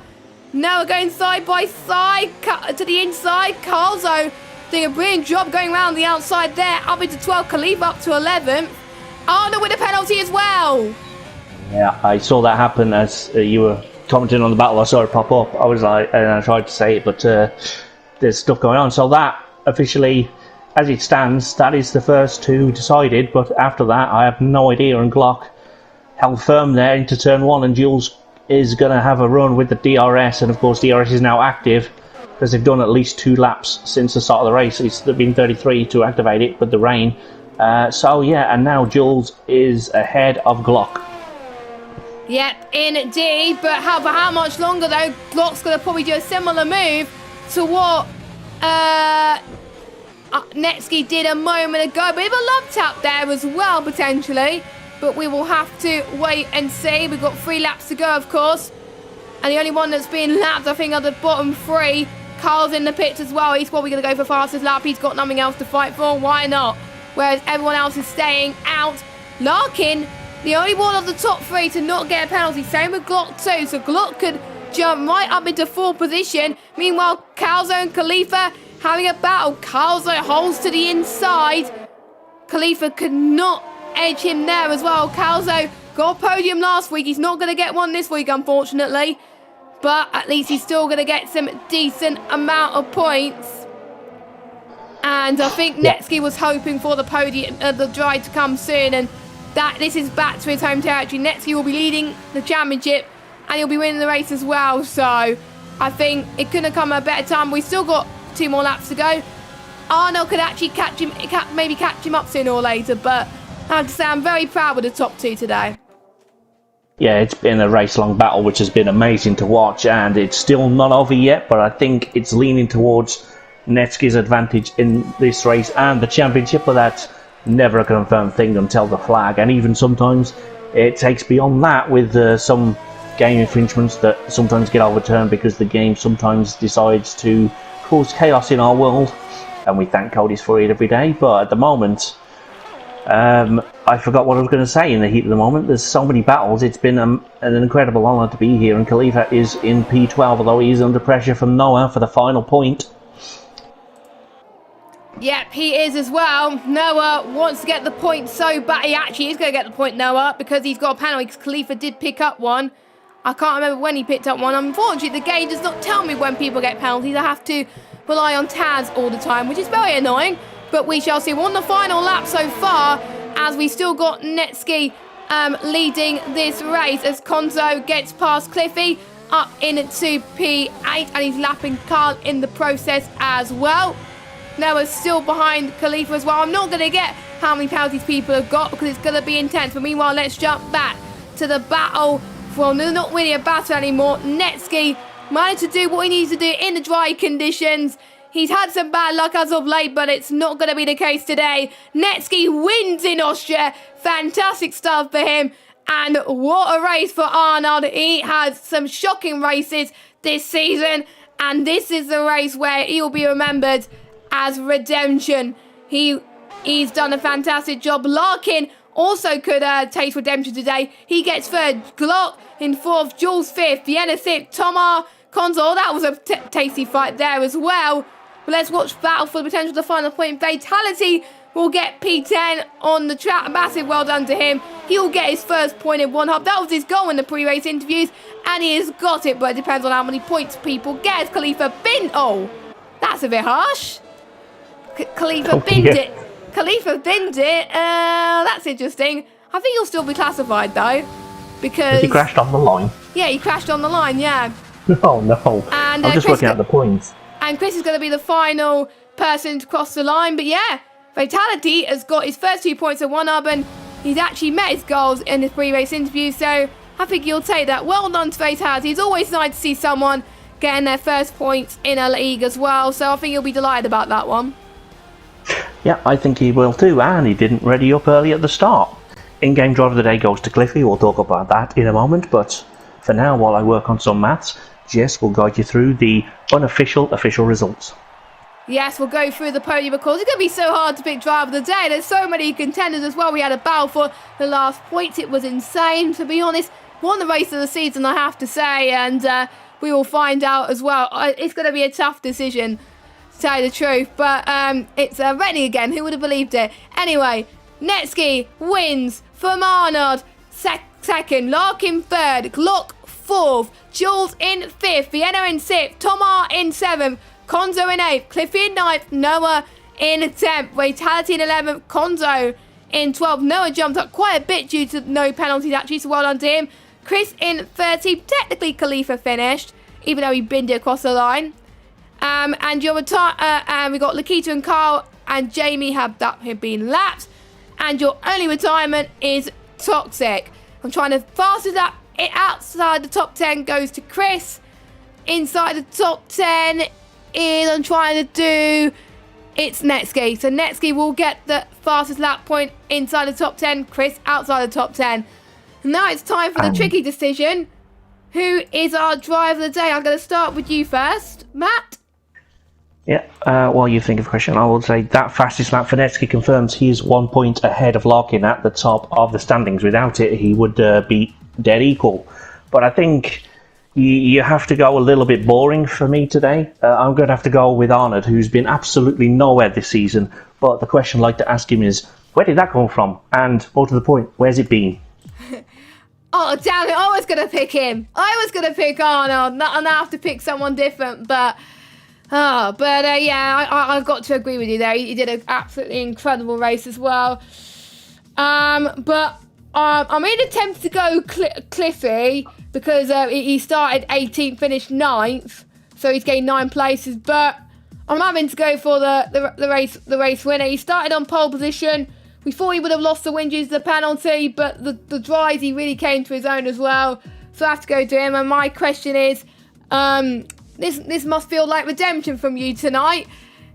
Noah going side by side to the inside. Calzo doing a brilliant job going around the outside there. Up into 12th, Khalifa up to 11th. Arno with a penalty as well. Yeah, I saw that happen as you were commenting on the battle. I saw it pop up. I was like, and I tried to say it, but there's stuff going on. So that officially, as it stands, that is the first two decided. But after that, I have no idea. And Glock held firm there into turn 1, and Jules is going to have a run with the DRS. And of course, DRS is now active because they've done at least 2 laps since the start of the race. It's been 33 to activate it with the rain. So yeah, and now Jules is ahead of Glock. Yep, indeed. But for how much longer though? Glock's going to probably do a similar move to what Netsky did a moment ago. Bit of a love tap there as well, potentially. But we will have to wait and see. We've got 3 laps to go, of course. And the only one that's been lapped, I think, are the bottom 3. Carl's in the pits as well. He's probably going to go for fastest lap. He's got nothing else to fight for. Why not? Whereas everyone else is staying out. Larkin, the only one of the top 3 to not get a penalty. Same with Glock too. So Glock could jump right up into 4th position. Meanwhile, Calzo and Khalifa having a battle. Calzo holds to the inside. Khalifa could not edge him there as well. Calzo got a podium last week. He's not going to get one this week, unfortunately. But at least he's still going to get some decent amount of points. And I think Netsky was hoping for the podium, the drive to come soon. And this is back to his home territory. Netsky will be leading the championship and he'll be winning the race as well. So I think it couldn't have come at a better time. We've still got 2 more laps to go. Arnold could actually catch him, maybe catch him up sooner or later. But I have to say, I'm very proud with the top 2 today. Yeah, it's been a race-long battle, which has been amazing to watch, and it's still not over yet, but I think it's leaning towards Netsky's advantage in this race and the championship, but that's never a confirmed thing until the flag, and even sometimes it takes beyond that with some game infringements that sometimes get overturned because the game sometimes decides to cause chaos in our world, and we thank Cody's for it every day. But at the moment, I forgot what I was going to say in the heat of the moment. There's so many battles. It's been an incredible honour to be here, and Khalifa is in P12, although he is under pressure from Noah for the final point. Yep, he is as well. Noah wants to get the point so bad. He actually is going to get the point, Noah, because he's got a penalty, because Khalifa did pick up one. I can't remember when he picked up one. Unfortunately, the game does not tell me when people get penalties. I have to rely on Taz all the time, which is very annoying. But we shall see. We're on the final lap so far, as we still got Netsky leading this race, as Konzo gets past Cliffy up into P8, and he's lapping Carl in the process as well. Noah's still behind Khalifa as well. I'm not going to get how many penalties people have got because it's going to be intense. But meanwhile, let's jump back to the battle. Well, not really a battle anymore. Netsky managed to do what he needs to do in the dry conditions. He's had some bad luck as of late, but it's not going to be the case today. Netsky wins in Austria. Fantastic stuff for him. And what a race for Arnold. He has some shocking races this season. And this is the race where he will be remembered as redemption. He's done a fantastic job. Larkin also could taste redemption today. He gets 3rd. Glock in 4th. Jules 5th. Vienna 6th. Tomar Console. That was a tasty fight there as well. But let's watch battle for the potential of the final point. Fatality will get P10 on the track. Massive well done to him. He'll get his first point in 1 hop. That was his goal in the pre-race interviews, and he has got it, but it depends on how many points people get. Khalifa binned. Oh, that's a bit harsh. Khalifa binned it. Khalifa binned it. That's interesting. I think he'll still be classified though, because he crashed on the line. Yeah, he crashed on the line. Yeah. Oh no! And I'm just looking at the points. And Chris is going to be the final person to cross the line. But yeah, Fatality has got his first 2 points at 1 hub, and he's actually met his goals in his pre-race interview. So I think you'll take that. Well done to Fatality. It's always nice to see someone getting their first points in a league as well. So I think you'll be delighted about that one. Yeah, I think he will too, and he didn't ready up early at the start. In-game driver of the day goes to Cliffy. We'll talk about that in a moment, but for now, while I work on some maths, Jess will guide you through the official results. Yes, we'll go through the podium, of course. It's going to be so hard to pick driver of the day. There's so many contenders as well. We had a battle for the last points. It was insane, to be honest. Won the race of the season, I have to say, and we will find out as well. It's going to be a tough decision. to tell you the truth. But it's raining again. Who would have believed it? Anyway, Netsky wins from Arnold second, Larkin third, Glock fourth, Jules in fifth, Vienna in sixth, Tomar in seventh, Konzo in eighth, Cliffy in ninth, Noah in 10th, Vitality in 11th, Konzo in 12th. Noah jumped up quite a bit due to no penalties actually, so well done to him. Chris in 13th, technically Khalifa finished, even though he binned it across the line. And we got Lakita and Carl and Jamie have been lapped. And your only retirement is Toxic. I'm trying to fastest lap it outside the top 10 goes to Chris. Inside the top 10 is I'm trying to do it's Netsky. So Netsky will get the fastest lap point inside the top 10. Chris outside the top 10. Now it's time for the tricky decision. Who is our driver of the day? I'm going to start with you first, Matt. Yeah, while you think of a question, I will say that fastest lap for Netsky confirms he is 1 point ahead of Larkin at the top of the standings. Without it, he would be dead equal. But I think you have to go a little bit boring for me today. I'm going to have to go with Arnold, who's been absolutely nowhere this season. But the question I'd like to ask him is, where did that come from? And more to the point, where's it been? Oh, damn it. I was going to pick him. I was going to pick Arnold. And I have to pick someone different. But yeah, I've got to agree with you there. He did an absolutely incredible race as well. But I'm really tempted to go Cliffy because he started 18th, finished 9th. So he's gained 9 places. But I'm having to go for the race winner. He started on pole position. We thought he would have lost the win due to the penalty, but the dries, he really came to his own as well. So I have to go to him. And my question is, this must feel like redemption from you tonight.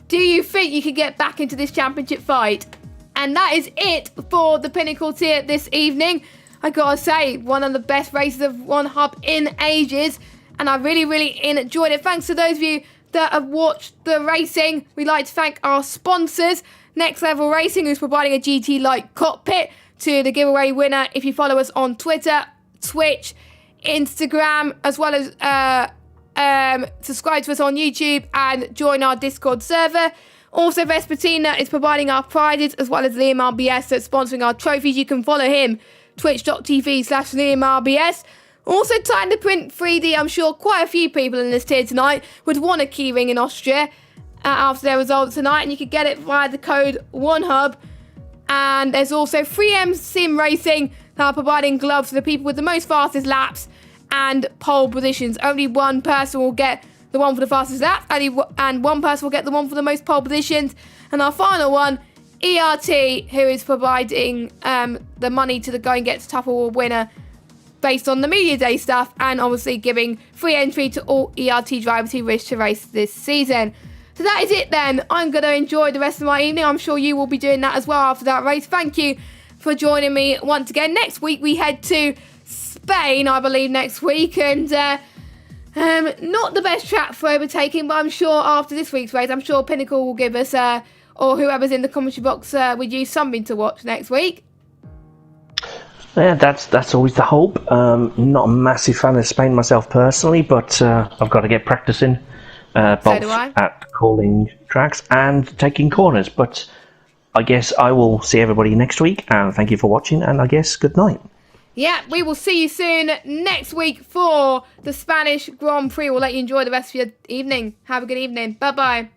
Do you think you could get back into this championship fight? And that is it for the Pinnacle tier this evening. I gotta say, one of the best races of One Hub in ages. And I really, really enjoyed it. Thanks to those of you that have watched the racing. We'd like to thank our sponsors. Next Level Racing, who's providing a GT-like cockpit to the giveaway winner. If you follow us on Twitter, Twitch, Instagram, as well as subscribe to us on YouTube and join our Discord server. Also, Vespertina is providing our prizes, as well as Liam RBS that's sponsoring our trophies. You can follow him, twitch.tv/LiamRBS. Also, Time to Print 3D. I'm sure quite a few people in this tier tonight would want a keyring in Austria after their results tonight, and you can get it via the code ONEHUB. And there's also 3M Sim Racing that are providing gloves for the people with the most fastest laps and pole positions. Only one person will get the one for the fastest laps, and one person will get the one for the most pole positions. And our final one, ERT, who is providing the money to the Go and Get Tough Award winner based on the Media Day stuff, and obviously giving free entry to all ERT drivers who wish to race this season. So that is it then. I'm going to enjoy the rest of my evening. I'm sure you will be doing that as well after that race. Thank you for joining me once again. Next week we head to Spain, I believe, next week. And not the best track for overtaking, but I'm sure after this week's race, I'm sure Pinnacle will give us, or whoever's in the commentary box with you, something to watch next week. Yeah, that's always the hope. Not a massive fan of Spain myself personally, but I've got to get practicing. Both at calling tracks and taking corners. But I guess I will see everybody next week, and thank you for watching, and I guess good night. Yeah, we will see you soon next week for the Spanish Grand Prix. We'll let you enjoy the rest of your evening. Have a good evening. Bye-bye.